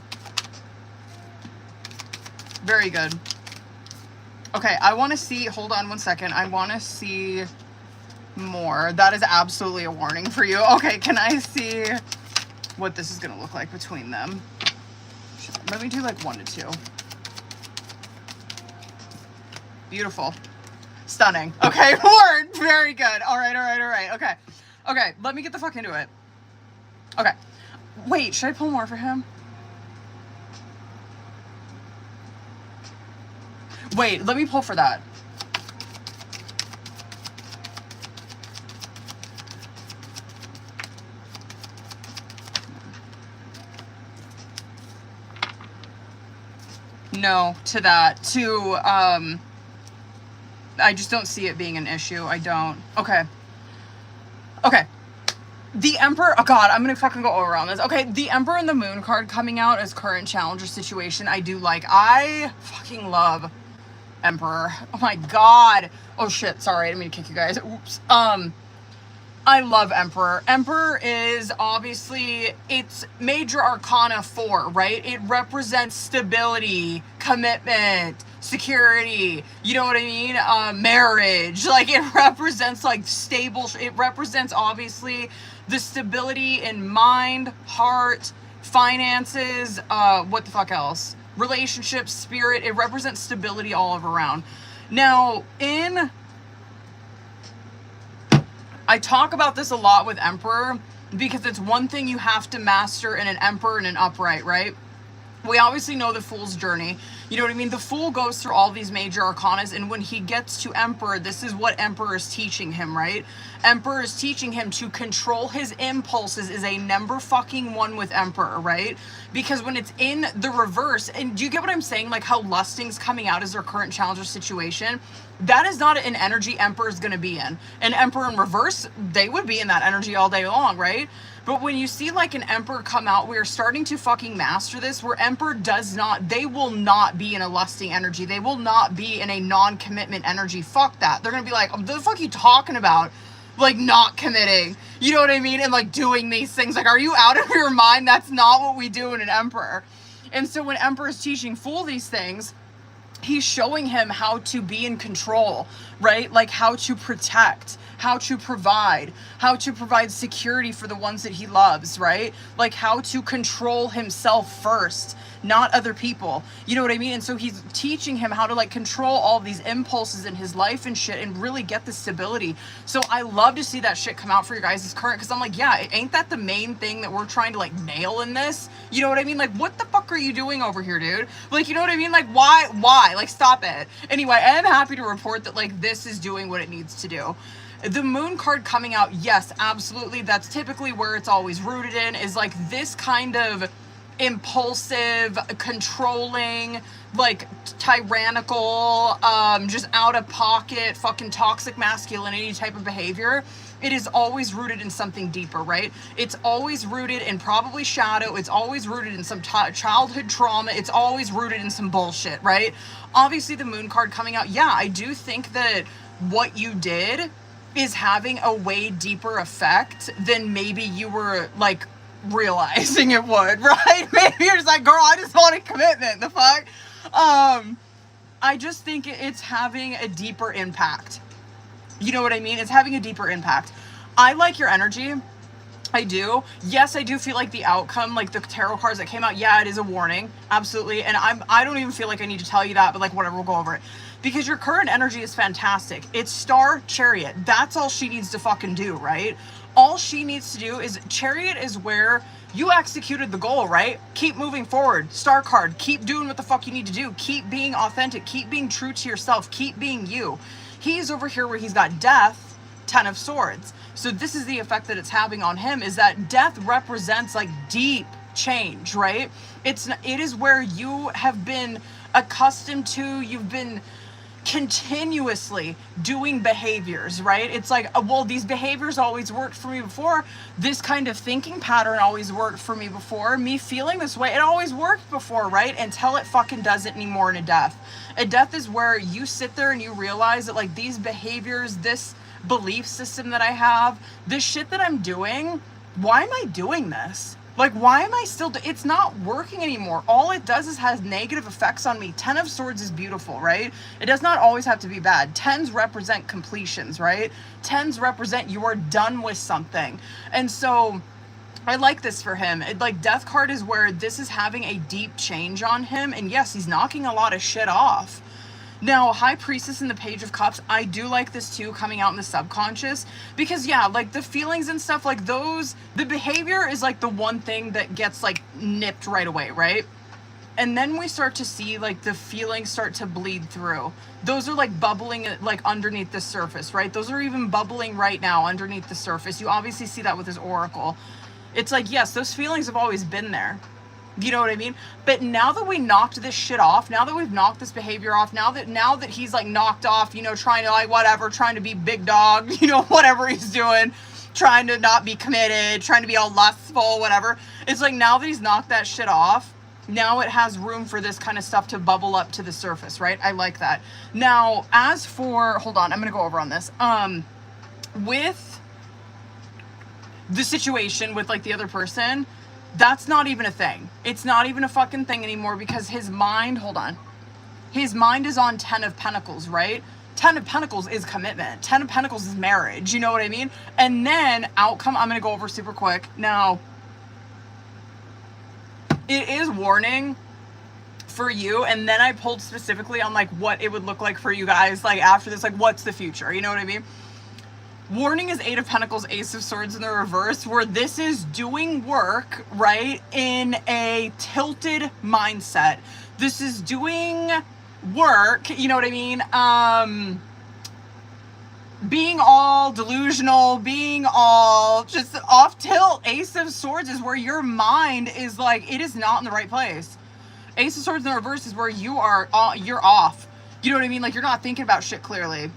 Very good. Okay, I want to see, hold on one second. I want to see more. That is absolutely a warning for you. Okay, can I see what this is going to look like between them? Let me do like 1 to 2. Beautiful. Stunning. Okay, word. Very good. All right. Okay, let me get the fuck into it. Okay. Wait, should I pull more for him? Wait, let me pull for that. No, to that. To, I just don't see it being an issue. I don't. Okay. Okay. The Emperor, oh god, I'm gonna fucking go over on this. Okay, the Emperor and the Moon card coming out as current challenger situation, I do like. I fucking love Emperor. Oh my god. Oh shit, sorry, I didn't mean to kick you guys. Oops. I love Emperor. Emperor is obviously, it's major arcana 4, right? It represents stability, commitment, security, you know what I mean? Marriage. Like, it represents like stable, it represents obviously the stability in mind, heart, finances, what the fuck else? Relationships, spirit. It represents stability all over around. Now, I talk about this a lot with Emperor because it's one thing you have to master in an Emperor and an upright, right? We obviously know the Fool's journey. You know what I mean? The Fool goes through all these major arcanas, and when he gets to Emperor, this is what Emperor is teaching him, right? Emperor is teaching him to control his impulses is a number fucking 1 with Emperor, right? Because when it's in the reverse, and do you get what I'm saying? Like how lusting's coming out as their current challenger situation? That is not an energy Emperor is going to be in. An Emperor in reverse, they would be in that energy all day long, right? But when you see like an Emperor come out, we're starting to fucking master this, where Emperor does not, they will not be in a lusting energy. They will not be in a non-commitment energy. Fuck that. They're going to be like, what the fuck are you talking about? Like, not committing. You know what I mean? And like doing these things. Like, are you out of your mind? That's not what we do in an Emperor. And so when Emperor is teaching Fool these things, he's showing him how to be in control, right? Like how to protect, how to provide security for the ones that he loves, right? Like how to control himself first, not other people. You know what I mean? And so he's teaching him how to like control all these impulses in his life and shit and really get the stability. So I love to see that shit come out for your guys' current, because I'm like, yeah, ain't that the main thing that we're trying to like nail in this? You know what I mean? Like, what the fuck are you doing over here, dude? Like, you know what I mean? Like, why? Like, stop it. Anyway, I am happy to report that like this is doing what it needs to do. The Moon card coming out, yes, absolutely. That's typically where it's always rooted in, is like this kind of impulsive, controlling, like tyrannical, just out of pocket, fucking toxic masculinity type of behavior. It is always rooted in something deeper, right? It's always rooted in probably shadow. It's always rooted in some childhood trauma. It's always rooted in some bullshit, right? Obviously, the Moon card coming out, yeah, I do think that what you did is having a way deeper effect than maybe you were like realizing it would, right? Maybe you're just like, girl, I just wanted commitment. The fuck? I just think it's having a deeper impact. You know what I mean? It's having a deeper impact. I like your energy. I do. Yes, I do feel like the outcome, like the tarot cards that came out, yeah, it is a warning. Absolutely. And I don't even feel like I need to tell you that, but like whatever, we'll go over it. Because your current energy is fantastic. It's Star Chariot. That's all she needs to fucking do, right? All she needs to do is, Chariot is where you executed the goal, right? Keep moving forward. Star card. Keep doing what the fuck you need to do. Keep being authentic. Keep being true to yourself. Keep being you. He's over here where he's got Death, 10 of Swords. So this is the effect that it's having on him, is that Death represents like deep change, right? It is where you have been accustomed to, you've been continuously doing behaviors, right? It's like, well, these behaviors always worked for me before. This kind of thinking pattern always worked for me before. Me feeling this way, it always worked before, right? Until it fucking doesn't anymore in a Death. A Death is where you sit there and you realize that like these behaviors, this belief system that I have, this shit that I'm doing, why am I doing this? Like, why am I still, it's not working anymore. All it does is has negative effects on me. 10 of Swords is beautiful, right? It does not always have to be bad. 10s represent completions, right? 10s represent you are done with something. And so I like this for him. Like Death card is where this is having a deep change on him. And yes, he's knocking a lot of shit off. Now, High Priestess and the Page of Cups, I do like this too, coming out in the subconscious, because yeah, like the feelings and stuff, like those, the behavior is like the one thing that gets like nipped right away, right? And then we start to see like the feelings start to bleed through. Those are like bubbling like underneath the surface, right? Those are even bubbling right now underneath the surface. You obviously see that with his oracle. It's like, yes, those feelings have always been there. You know what I mean? But now that we knocked this shit off, now that we've knocked this behavior off, now that he's like knocked off, you know, trying to like whatever, trying to be big dog, you know, whatever he's doing, trying to not be committed, trying to be all lustful, whatever. It's like now that he's knocked that shit off, now it has room for this kind of stuff to bubble up to the surface, right? I like that. Now, as for, hold on, I'm going to go over on this. With the situation with like the other person, that's not even a thing. It's not even a fucking thing anymore because his mind, hold on. His mind is on 10 of Pentacles, right? 10 of Pentacles is commitment. 10 of Pentacles is marriage. You know what I mean? And then outcome, I'm going to go over super quick. Now, it is warning for you. And then I pulled specifically on like what it would look like for you guys. Like after this, like what's the future? You know what I mean? Warning is 8 of Pentacles, Ace of Swords in the reverse, where this is doing work, right, in a tilted mindset. This is doing work, you know what I mean? Being all delusional, being all just off tilt. Ace of Swords is where your mind is like, it is not in the right place. Ace of Swords in the reverse is where you are, you're off. You know what I mean? Like you're not thinking about shit clearly.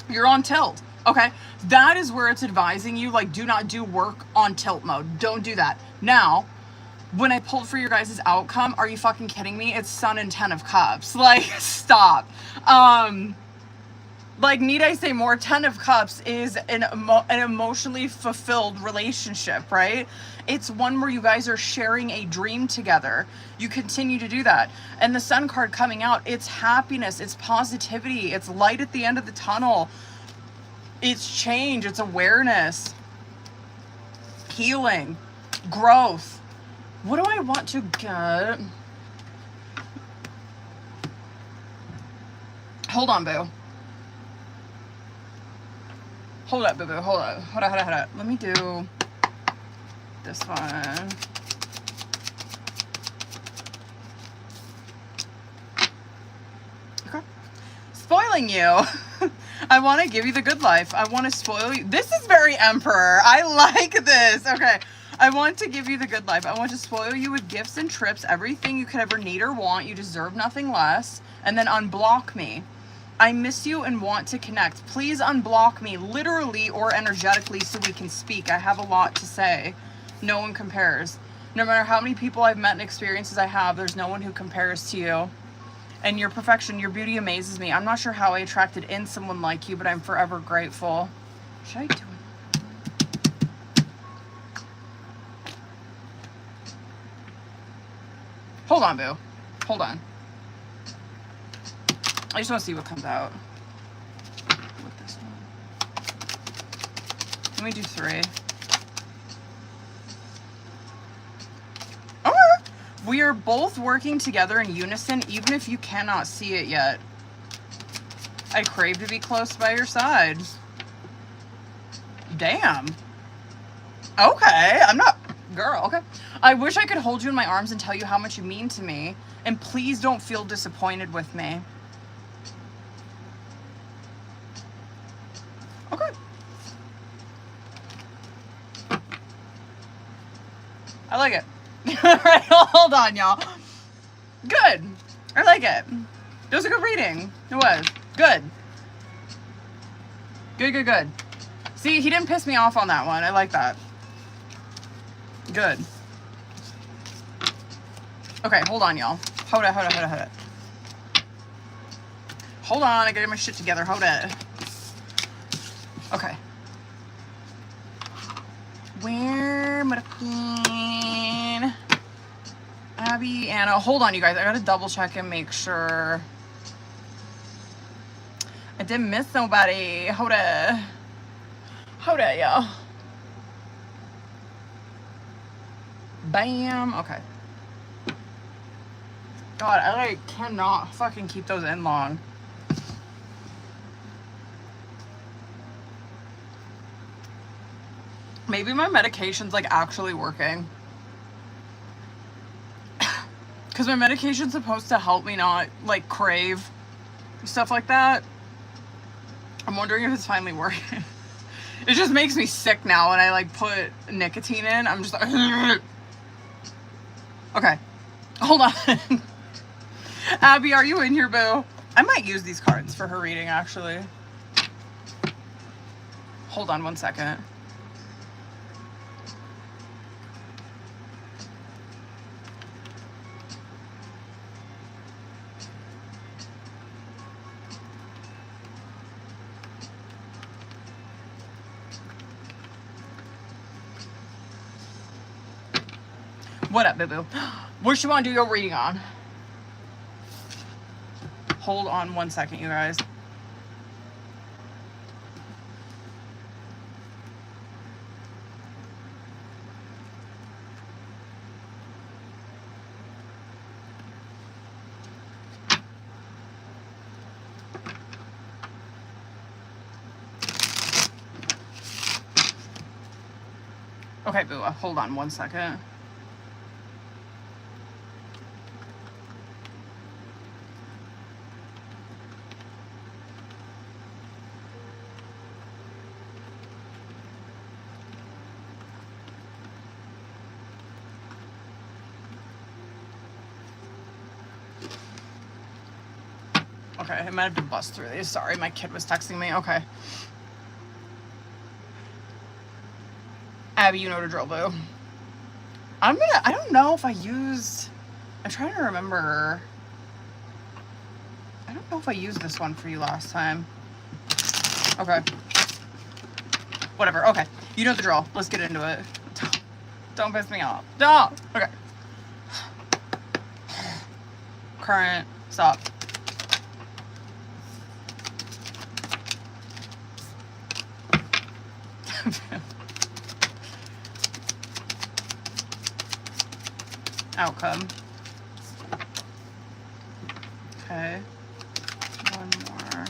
You're on tilt. Okay, that is where it's advising you, like, do not do work on tilt mode. Don't do that. Now, when I pulled for your guys' outcome, are you fucking kidding me? It's Sun and 10 of Cups. Like, stop. Like, need I say more? 10 of Cups is an emotionally fulfilled relationship, right? It's one where you guys are sharing a dream together. You continue to do that. And the Sun card coming out, it's happiness, it's positivity, it's light at the end of the tunnel. It's change, it's awareness, healing, growth. What do I want to get? Hold on, boo. Hold up, boo boo. Hold up. Hold up. Let me do this one. Okay. Spoiling you. I want to give you the good life. I want to spoil you. This is very Emperor. I like this. Okay. I want to give you the good life. I want to spoil you with gifts and trips, everything you could ever need or want. You deserve nothing less. And then unblock me. I miss you and want to connect. Please unblock me, literally or energetically, so we can speak. I have a lot to say. No one compares. No matter how many people I've met and experiences I have, there's no one who compares to you. And your perfection, your beauty amazes me. I'm not sure how I attracted in someone like you, but I'm forever grateful. Should I do it? Hold on, boo. Hold on. I just want to see what comes out with this one. Let me do 3. Okay. We are both working together in unison, even if you cannot see it yet. I crave to be close by your side. Damn. Okay, I'm not... Girl, okay. I wish I could hold you in my arms and tell you how much you mean to me. And please don't feel disappointed with me. Okay. I like it. Alright, hold on, y'all. Good. I like it. It was a good reading. It was. Good. Good, good, good. See, he didn't piss me off on that one. I like that. Good. Okay, hold on, y'all. Hold it, hold it, hold it, hold it. Hold on, I gotta get my shit together. Hold it. Okay. Where, motherfucking Abby, Anna. Hold on, you guys. I gotta double check and make sure I didn't miss nobody. Hold it. Hold it, y'all. Bam. Okay. God, I like cannot fucking keep those in long. Maybe my medication's like actually working. Because my medication's supposed to help me not like crave stuff like that. I'm wondering if it's finally working. It just makes me sick now when I like put nicotine in. I'm just like, okay, hold on. Abby, are you in here, boo? I might use these cards for her reading, actually. Hold on 1 second. What up, boo-boo? What should you want to do your reading on? Hold on 1 second, you guys. Okay, boo, hold on 1 second. Okay, I might have to bust through these. Sorry, my kid was texting me. Okay. Abby, you know the drill, boo. I don't know if I used, I'm trying to remember. I don't know if I used this one for you last time. Okay. Whatever, okay. You know the drill. Let's get into it. Don't piss me off. Don't. Okay. Current, stop. Outcome. Okay. One more.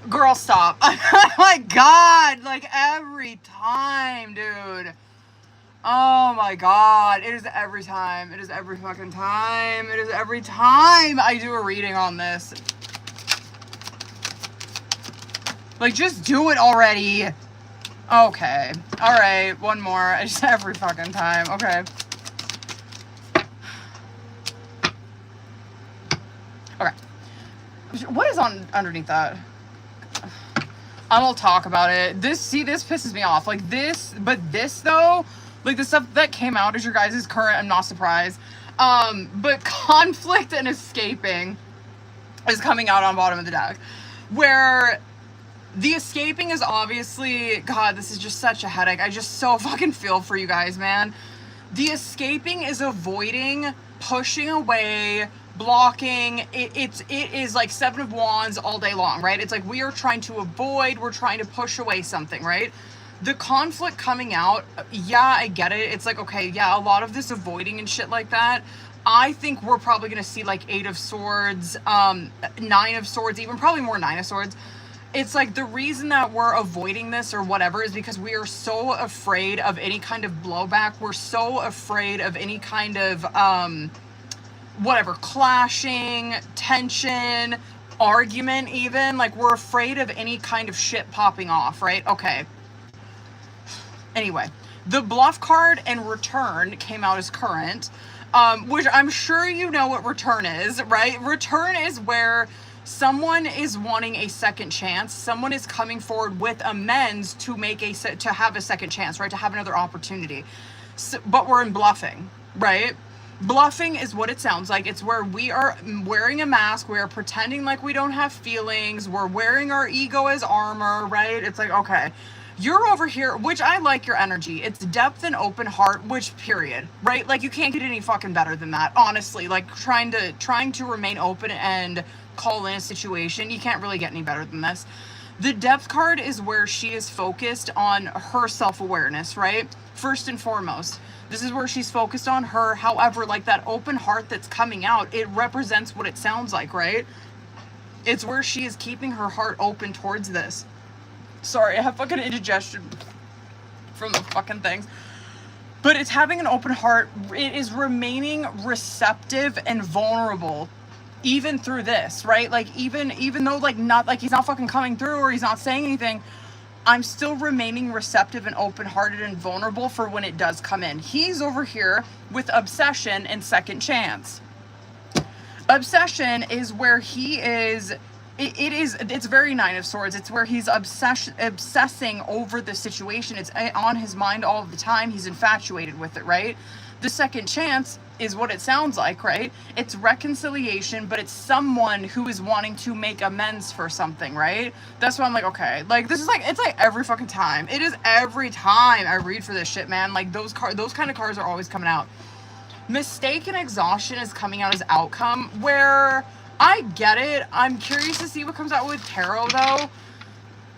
Girl, stop. Oh my God. Like every time, dude. Oh my God. It is every time. It is every fucking time. It is every time I do a reading on this. Like, just do it already. Okay. Alright. One more. Just every fucking time. Okay. Okay. What is on underneath that? I won't talk about it. This pisses me off. Like this, but this though, like the stuff that came out as your guys' current, I'm not surprised. But conflict and escaping. is coming out on bottom of the deck. Where the escaping is obviously, God, this is just such a headache. I just so fucking feel for you guys, man. The escaping is avoiding, pushing away, blocking. It is like Seven of Wands all day long, right? It's like we are trying to avoid, we're trying to push away something, right? The conflict coming out, yeah, I get it. It's like, okay, yeah, a lot of this avoiding and shit like that. I think we're probably going to see like 8 of Swords, 9 of Swords, even probably more 9 of Swords. It's like the reason that we're avoiding this or whatever is because we are so afraid of any kind of blowback. We're so afraid of any kind of, whatever, clashing, tension, argument even. Like, we're afraid of any kind of shit popping off, right? Okay. Anyway, the bluff card and return came out as current, which I'm sure you know what return is, right? Return is where someone is wanting a second chance. Someone is coming forward with amends to have a second chance, right? To have another opportunity. So, but we're in bluffing, right? Bluffing is what it sounds like. It's where we are wearing a mask. We are pretending like we don't have feelings. We're wearing our ego as armor, right? It's like, okay, you're over here, which I like your energy. It's depth and open heart, which period, right? Like, you can't get any fucking better than that, honestly. Like, trying to remain open and call in a situation, you can't really get any better than this. The depth card is where she is focused on her self-awareness, right? First and foremost, this is where she's focused on her. However, like, that open heart that's coming out, it represents what it sounds like, right? It's where she is keeping her heart open towards this. Sorry, I have fucking indigestion from the fucking things. But it's having an open heart. It is remaining receptive and vulnerable even through this, right? Like, even though, like, not like he's not fucking coming through or he's not saying anything, I'm still remaining receptive and open-hearted and vulnerable for when it does come in. He's over here with obsession and second chance. Obsession is where he is. It's very 9 of Swords. It's where he's obsessing over the situation. It's on his mind all of the time. He's infatuated with it, right? The second chance is what it sounds like, right? It's reconciliation, but it's someone who is wanting to make amends for something, right? That's why I'm like, okay, like, this is like, it's like every fucking time. It is every time I read for this shit, man. Like, those kind of cards are always coming out. Mistake and exhaustion is coming out as outcome, where I get it. I'm curious to see what comes out with tarot, though,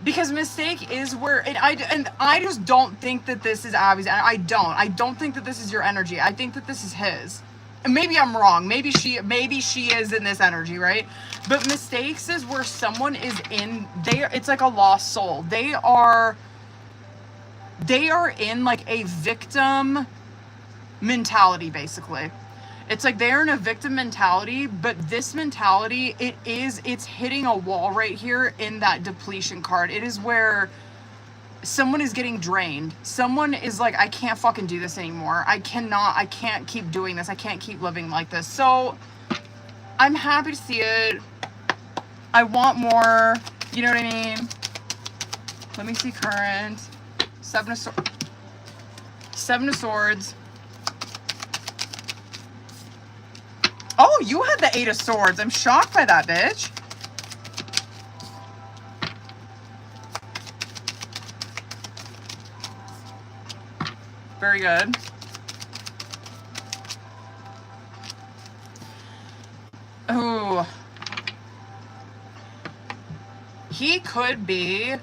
because mistake is where I just don't think that this is Abby's. I don't think that this is your energy. I think that this is his. And maybe I'm wrong. Maybe she is in this energy, right? But mistakes is where someone is in. It's like a lost soul. They are in like a victim mentality, basically. It's like they're in a victim mentality, but this mentality, it's hitting a wall right here in that depletion card. It is where someone is getting drained. Someone is like, I can't fucking do this anymore. I can't keep doing this. I can't keep living like this. So I'm happy to see it. I want more. You know what I mean? Let me see current. 7 of Swords. Oh, you had the 8 of Swords. I'm shocked by that, bitch. Very good. Ooh. He could be,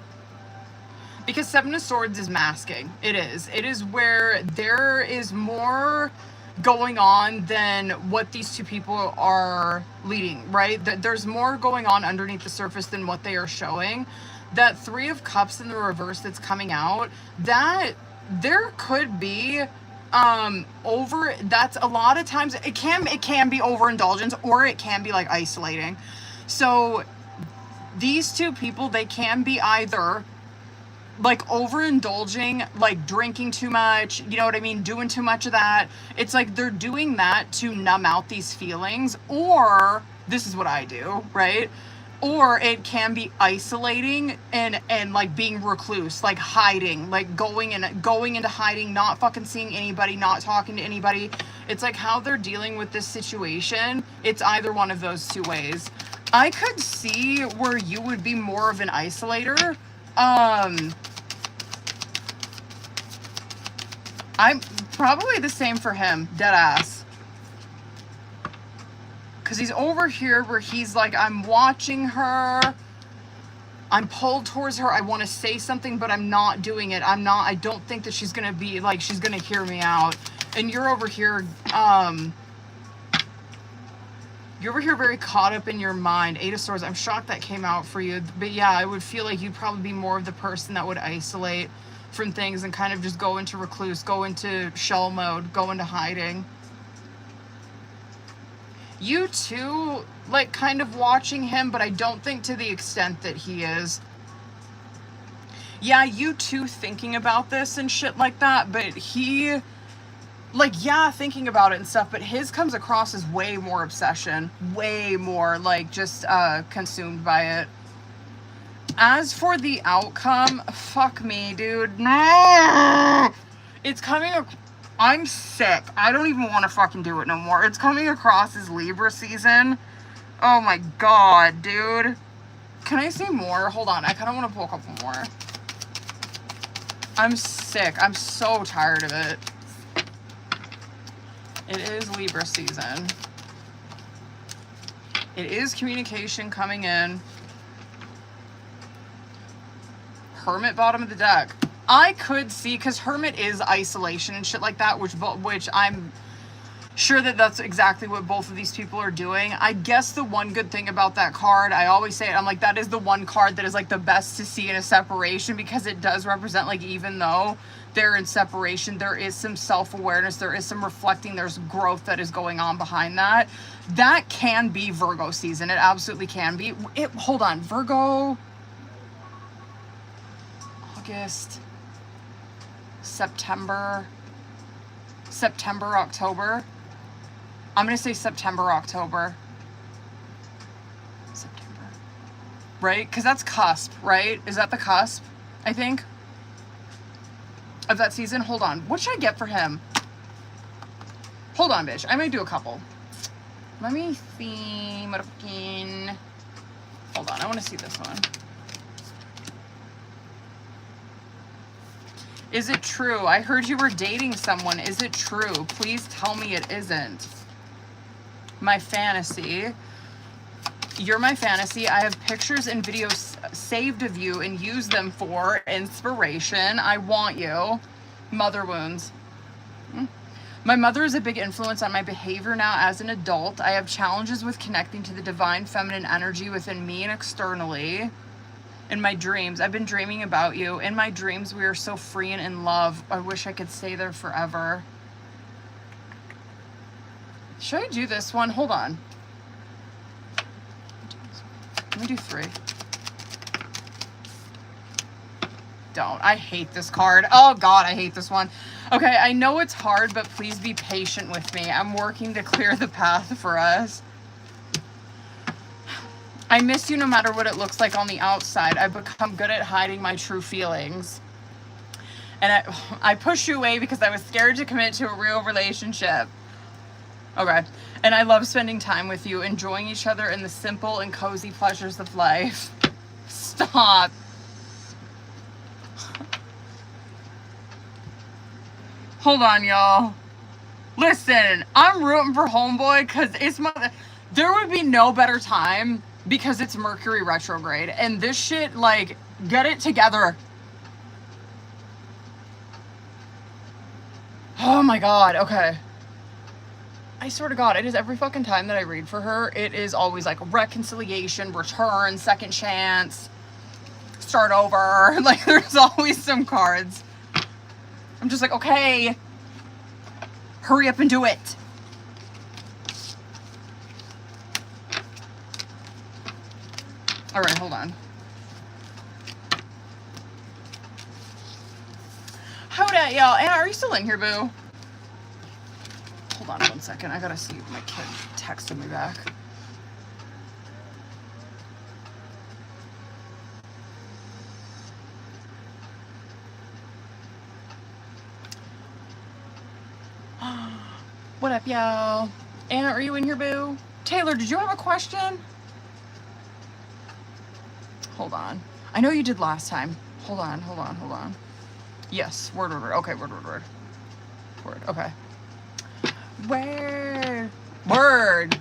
because 7 of Swords is masking. It is. It is where there is more going on than what these two people are leading, right? That there's more going on underneath the surface than what they are showing. That 3 of Cups in the reverse that's coming out, that there could be that's a lot of times it can be overindulgence, or it can be like isolating. So these two people, they can be either like overindulging, like drinking too much, you know what I mean, doing too much of that. It's like they're doing that to numb out these feelings, or this is what I do, right? Or it can be isolating and like being recluse, like hiding, like going into hiding, not fucking seeing anybody, not talking to anybody. It's like how they're dealing with this situation. It's either one of those two ways. I could see where you would be more of an isolator. I'm probably the same for him, dead ass. Because he's over here where he's like, I'm watching her. I'm pulled towards her. I want to say something, but I'm not doing it. I don't think that she's going to be like, she's going to hear me out. And you're over here, very caught up in your mind. 8 of Swords. I'm shocked that came out for you. But yeah, I would feel like you'd probably be more of the person that would isolate from things and kind of just go into recluse, go into shell mode, go into hiding. You too, like, kind of watching him, but I don't think to the extent that he is. Yeah, you too thinking about this and shit like that, but he, like, yeah, thinking about it and stuff, but his comes across as way more obsession, way more, like, just consumed by it. As for the outcome, fuck me, dude. No! It's coming, I'm sick. I don't even want to fucking do it no more. It's coming across as Libra season. Oh my god, dude. Can I say more? Hold on, I kind of want to pull a couple more. I'm sick. I'm so tired of it. It is Libra season. It is communication coming in. Hermit, bottom of the deck. I could see, because Hermit is isolation and shit like that, which I'm sure that that's exactly what both of these people are doing. I guess the one good thing about that card, I always say it, I'm like, that is the one card that is like the best to see in a separation, because it does represent, like, even though they're in separation, there is some self-awareness, there is some reflecting, there's growth that is going on behind that. That can be Virgo season. It absolutely can be. Hold on, Virgo, August, September, October. I'm going to say September, October. September. Right? Because that's cusp, right? Is that the cusp, I think, of that season? Hold on. What should I get for him? Hold on, bitch. I may do a couple. Let me see. Motherfucking. Hold on. I want to see this one. Is it true? I heard you were dating someone. Is it true? Please tell me it isn't. My fantasy. You're my fantasy. I have pictures and videos saved of you and use them for inspiration. I want you. Mother wounds. My mother is a big influence on my behavior now as an adult. I have challenges with connecting to the divine feminine energy within me and externally. In my dreams, I've been dreaming about you. In my dreams, we are so free and in love. I wish I could stay there forever. Should I do this one? Hold on. Let me do 3. Don't. I hate this card. Oh God, I hate this one. Okay, I know it's hard, but please be patient with me. I'm working to clear the path for us. I miss you no matter what it looks like on the outside. I've become good at hiding my true feelings. And I pushed you away because I was scared to commit to a real relationship. Okay. And I love spending time with you, enjoying each other in the simple and cozy pleasures of life. Stop. Hold on, y'all. Listen, I'm rooting for homeboy because it's there would be no better time, because it's Mercury retrograde. And this shit, like, get it together. Oh my God, okay. I swear to God, it is every fucking time that I read for her, it is always like reconciliation, return, second chance, start over. Like, there's always some cards. I'm just like, okay, hurry up and do it. All right, hold on. Hold on, y'all. Anna, are you still in here, boo? Hold on 1 second. I gotta see if my kid texted me back. What up, y'all? Anna, are you in here, boo? Taylor, did you have a question? Hold on. I know you did last time. Hold on, hold on, hold on. Yes, word, word, word. Okay, word, word, word. Word, okay. Word. Word.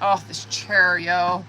Oh, this chair, yo.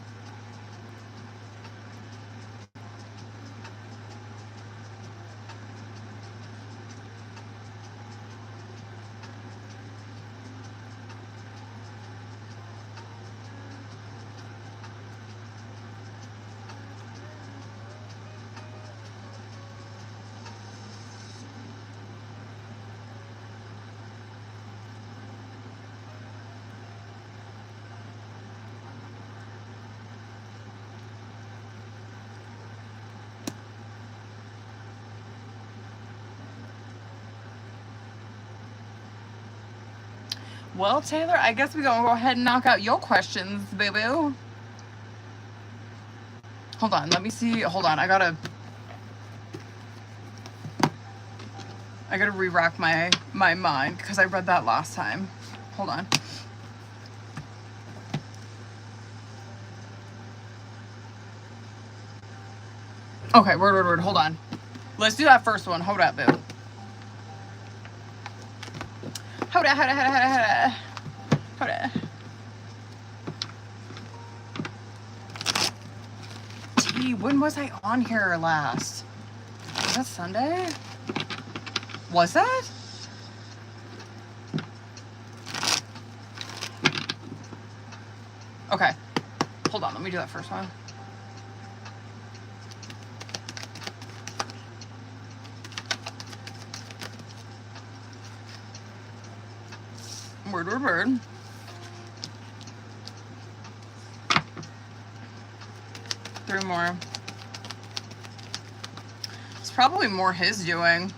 Well, Taylor, I guess we're gonna go ahead and knock out your questions, boo-boo. Hold on, let me see. Hold on, I gotta re-rack my mind because I read that last time. Hold on. Okay, word, word, word. Hold on. Let's do that first one. Hold up, boo. Hold up, hold up, hold up, hold up, hold up. T, when was I on here last? Was that Sunday? Was that? Okay. Hold on, let me do that first one. Word, word, word. Three more. It's probably more his doing.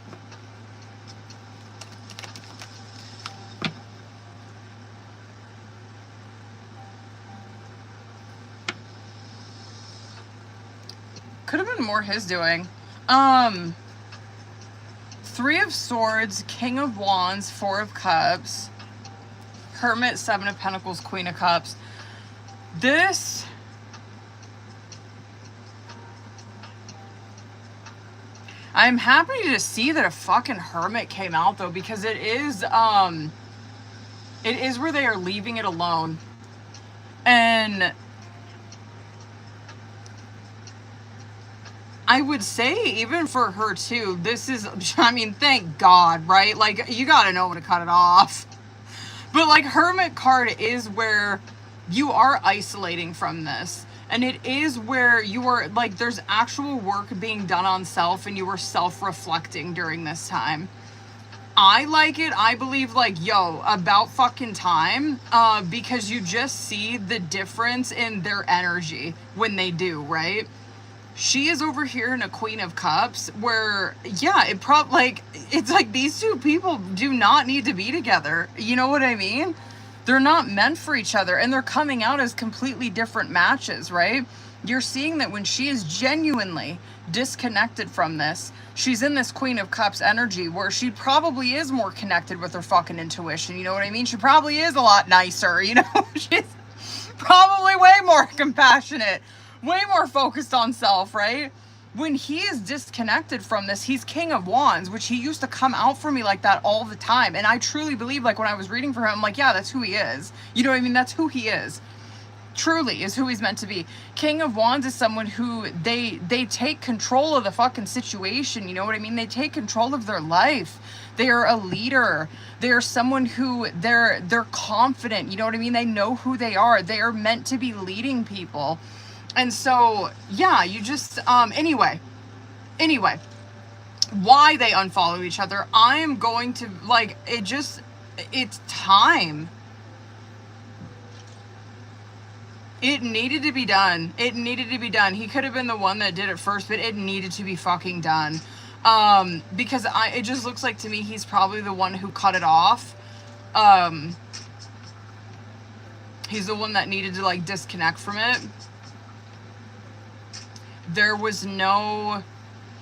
Could have been more his doing. Three of Swords, King of Wands, Four of Cups, Hermit, Seven of Pentacles, Queen of Cups. This... I'm happy to see that a fucking Hermit came out, though, because it is where they are leaving it alone. And I would say, even for her, too, this is, I mean, thank God, right? Like, you gotta know when to cut it off. But, like, Hermit card is where you are isolating from this. And it is where you are, like, there's actual work being done on self and you are self-reflecting during this time. I like it. I believe, like, yo, about fucking time, because you just see the difference in their energy when they do, right? She is over here in a Queen of Cups where, yeah, it's like these two people do not need to be together. You know what I mean? They're not meant for each other, and they're coming out as completely different matches, right? You're seeing that when she is genuinely disconnected from this, she's in this Queen of Cups energy where she probably is more connected with her fucking intuition. You know what I mean? She probably is a lot nicer, you know? She's probably way more compassionate, way more focused on self, right? When he is disconnected from this, he's King of Wands, which he used to come out for me like that all the time. And I truly believe, like, when I was reading for him, I'm like, yeah, that's who he is. You know what I mean? That's who he is. Truly is who he's meant to be. King of Wands is someone who they take control of the fucking situation. You know what I mean? They take control of their life. They are a leader. They are someone who they're confident. You know what I mean? They know who they are. They are meant to be leading people. And so, yeah, you just, anyway, why they unfollow each other, I am going to, like, it's time. It needed to be done. It needed to be done. He could have been the one that did it first, but it needed to be fucking done. Because it just looks like to me he's probably the one who cut it off. He's the one that needed to, like, disconnect from it. There was no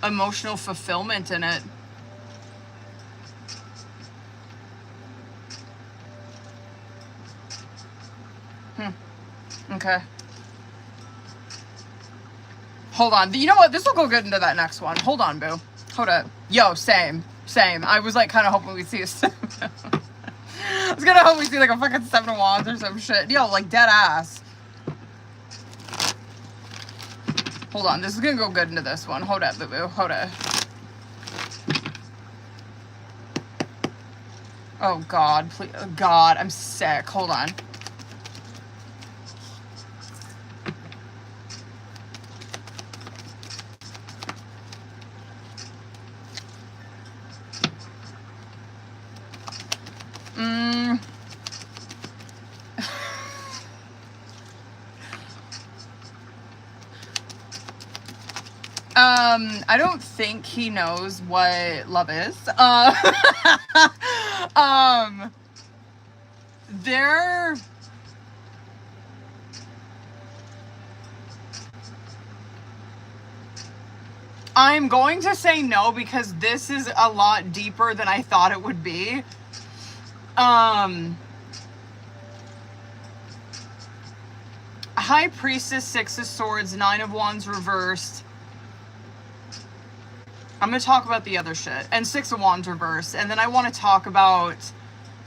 emotional fulfillment in it. Okay. Hold on. You know what? This will go good into that next one. Hold on, boo. Hold up. Yo, same. I was like kind of hoping we'd see a I was gonna hope we see like a fucking 7 of Wands or some shit. Yo, like dead ass. Hold on. This is gonna go good into this one. Hold up, boo boo. Hold up. Oh God, please. Oh, God, I'm sick. Hold on. I don't think he knows what love is. There... I'm going to say no because this is a lot deeper than I thought it would be. High Priestess, 6 of Swords, 9 of Wands reversed. I'm going to talk about the other shit. And 6 of Wands reversed. And then I want to talk about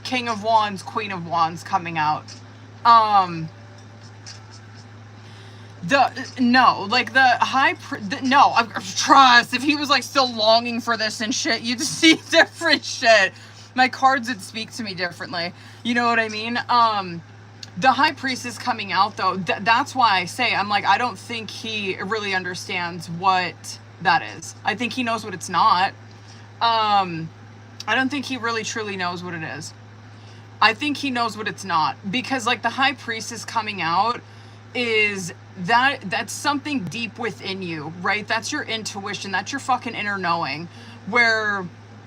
King of Wands, Queen of Wands coming out. Trust, if he was like still longing for this and shit, you'd see different shit. My cards would speak to me differently. You know what I mean? The High Priestess coming out though, that's why I say, I'm like, I don't think he really understands what that is. I think he knows what it's not. I don't think he really truly knows what it is. I think he knows what it's not, because like the High Priestess coming out is that's something deep within you, right? That's your intuition. That's your fucking inner knowing, where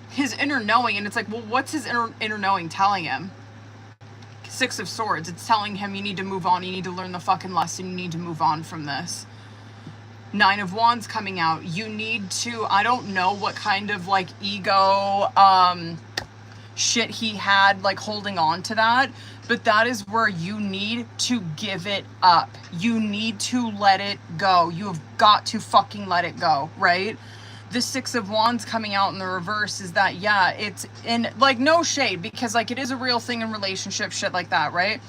his inner knowing, and it's like, well, what's his inner knowing telling him? 6 of Swords. It's telling him you need to move on. You need to learn the fucking lesson. You need to move on from this. 9 of Wands coming out. You need to, I don't know what kind of like ego shit he had like holding on to that, but that is where you need to give it up. You need to let it go. You have got to fucking let it go, right? The 6 of Wands coming out in the reverse is that, yeah, it's in like no shade, because like it is a real thing in relationship shit like that, right?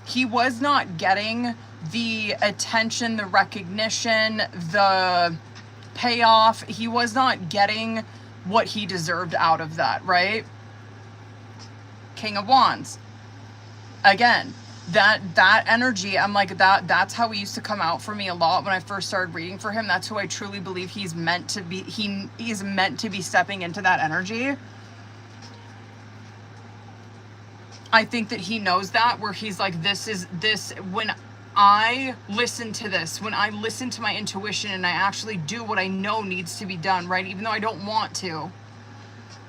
He was not getting the attention, the recognition, the payoff. He was not getting what he deserved out of that, right? King of Wands. Again, that energy, I'm like, that's how he used to come out for me a lot when I first started reading for him. That's who I truly believe he's meant to be. He's meant to be stepping into that energy. I think that he knows that, where he's like, this, when I listen to this, when I listen to my intuition and I actually do what I know needs to be done, right? Even though I don't want to.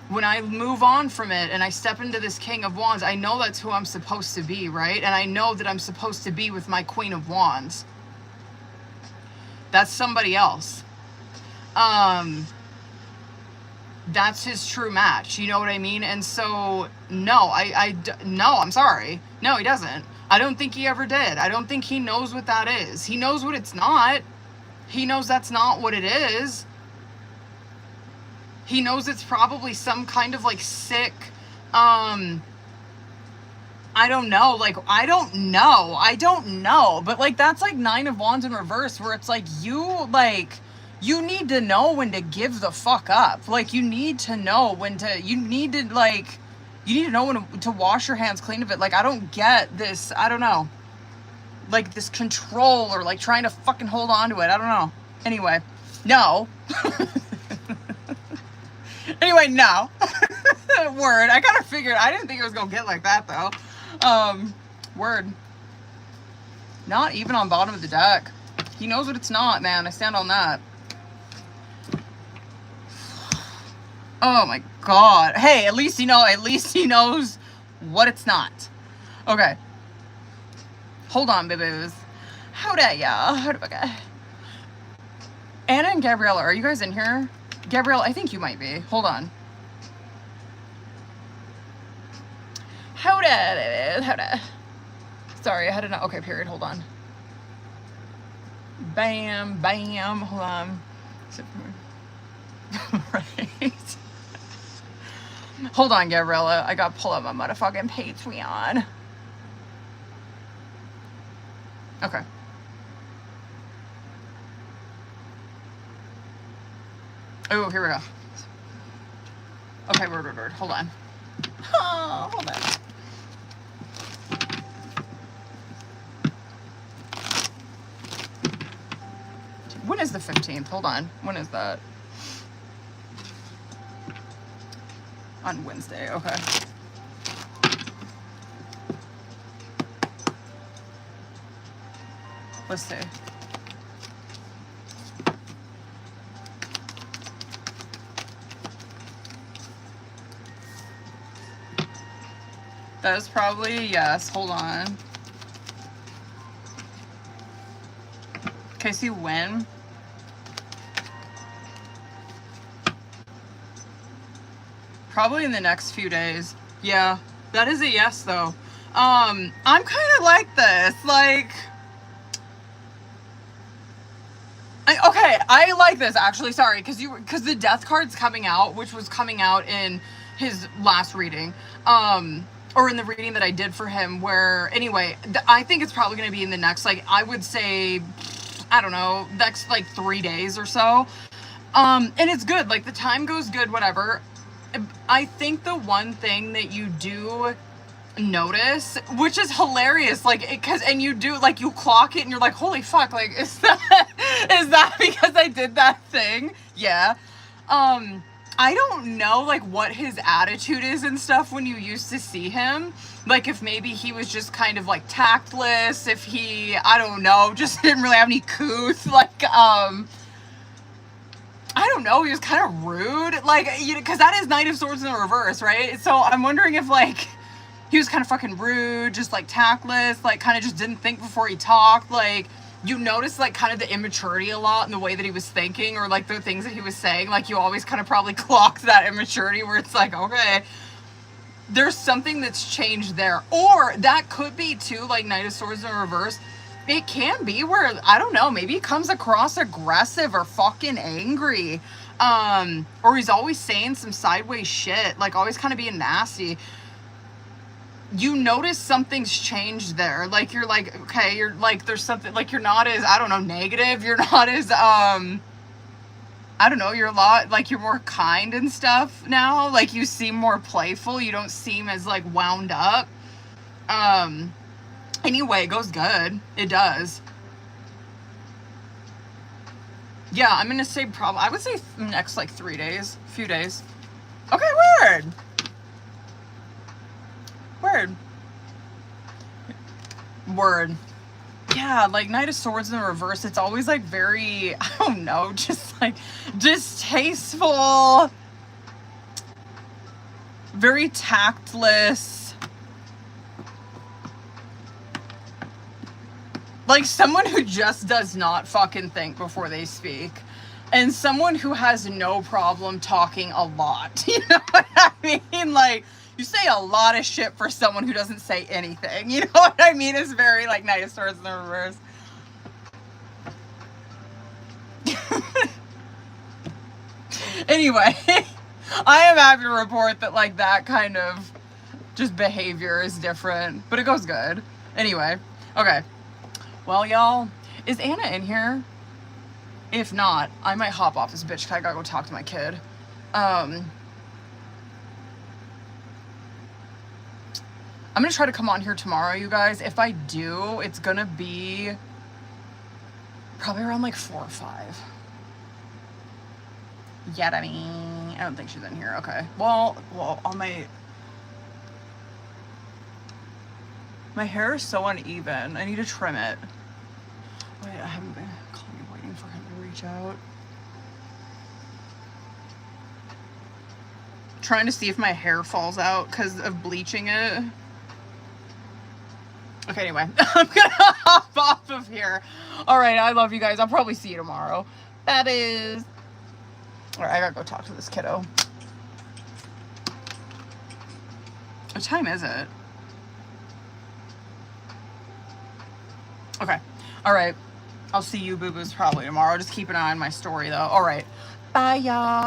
When I move on from it and I step into this King of Wands, I know that's who I'm supposed to be, right? And I know that I'm supposed to be with my Queen of Wands. That's somebody else. That's his true match. You know what I mean? And so, no, no, I'm sorry. No, he doesn't. I don't think he ever did. I don't think he knows what that is. He knows what it's not. He knows that's not what it is. He knows it's probably some kind of like sick, I don't know. Like, I don't know. But like, that's like 9 of Wands in reverse, where it's like, you need to know when to give the fuck up. Like, you need to know when to, you need to know when to wash your hands clean of it. Like, I don't get this, I don't know. Like, this control or like trying to fucking hold on to it. I don't know. Anyway, no. Anyway, no. Word. I kind of figured. I didn't think it was going to get like that, though. Word. Not even on bottom of the deck. He knows what it's not, man. I stand on that. Oh, my God. Hey, at least he knows what it's not. Okay. Hold on, babies. How dare ya? How do I go? Anna and Gabriella, are you guys in here? Gabrielle, I think you might be. Hold on. Hold on. Sorry, I had an okay period. Hold on. Bam, bam. Hold on. Right. Hold on, Gabriella. I gotta pull up my motherfucking Patreon. Okay. Oh, here we go. Okay, word. Hold on. Oh, hold on. When is the 15th? Hold on. When is that? On Wednesday. Okay. Let's see. That is probably a yes. Hold on. Casey, when? Probably in the next few days. Yeah, that is a yes though. I'm kind of like this. Like, I like this actually. Sorry, because the death card's coming out, which was coming out in his last reading. Or in the reading that I did for him, where, anyway, I think it's probably going to be in the next, like, I would say, I don't know, next, like, 3 days or so. And it's good. Like, the time goes good, whatever. I think the one thing that you do notice, which is hilarious, like, and you do, like, you clock it and you're like, holy fuck, like, is that because I did that thing? Yeah. I don't know, like, what his attitude is and stuff when you used to see him. Like, if maybe he was just kind of, like, tactless, if he, I don't know, just didn't really have any couth, like, I don't know, he was kind of rude, like, you know, because that is Knight of Swords in the reverse, right? So I'm wondering if, like, he was kind of fucking rude, just, like, tactless, like, kind of just didn't think before he talked, like, you notice, like, kind of the immaturity a lot in the way that he was thinking, or, like, the things that he was saying. Like, you always kind of probably clocked that immaturity where it's like, okay, there's something that's changed there. Or that could be, too, like, Knight of Swords in reverse. It can be where, I don't know, maybe he comes across aggressive or fucking angry. Or he's always saying some sideways shit, like, always kind of being nasty. You notice something's changed there. Like, you're like, okay, you're like, there's something, like, you're not as, I don't know, negative. You're not as, I don't know, you're a lot, like, you're more kind and stuff now. Like, you seem more playful. You don't seem as, like, wound up. Anyway, it goes good. It does. Yeah, I'm gonna say probably, I would say next, like, 3 days, few days. Okay, word. Word. Yeah, like, Knight of Swords in the reverse, it's always, like, very, I don't know, just, like, distasteful, very tactless. Like, someone who just does not fucking think before they speak. And someone who has no problem talking a lot. You know what I mean? Like, you say a lot of shit for someone who doesn't say anything. You know what I mean? It's very, like, Knight of Swords in the reverse. Anyway, I am happy to report that, like, that kind of just behavior is different. But it goes good. Anyway, okay. Well, y'all, is Anna in here? If not, I might hop off this bitch because I gotta go talk to my kid. I'm gonna try to come on here tomorrow, you guys. If I do, it's gonna be probably around, like, 4 or 5. Yeah, I mean, I don't think she's in here. Okay. Well, on my hair is so uneven. I need to trim it. Wait, I haven't been waiting for him to reach out. Trying to see if my hair falls out because of bleaching it. Okay, anyway, I'm gonna hop off of here. All right, I love you guys. I'll probably see you tomorrow. That is... All right, I gotta go talk to this kiddo. What time is it? Okay. All right. I'll see you boo-boos probably tomorrow. Just keep an eye on my story though. All right. Bye, y'all.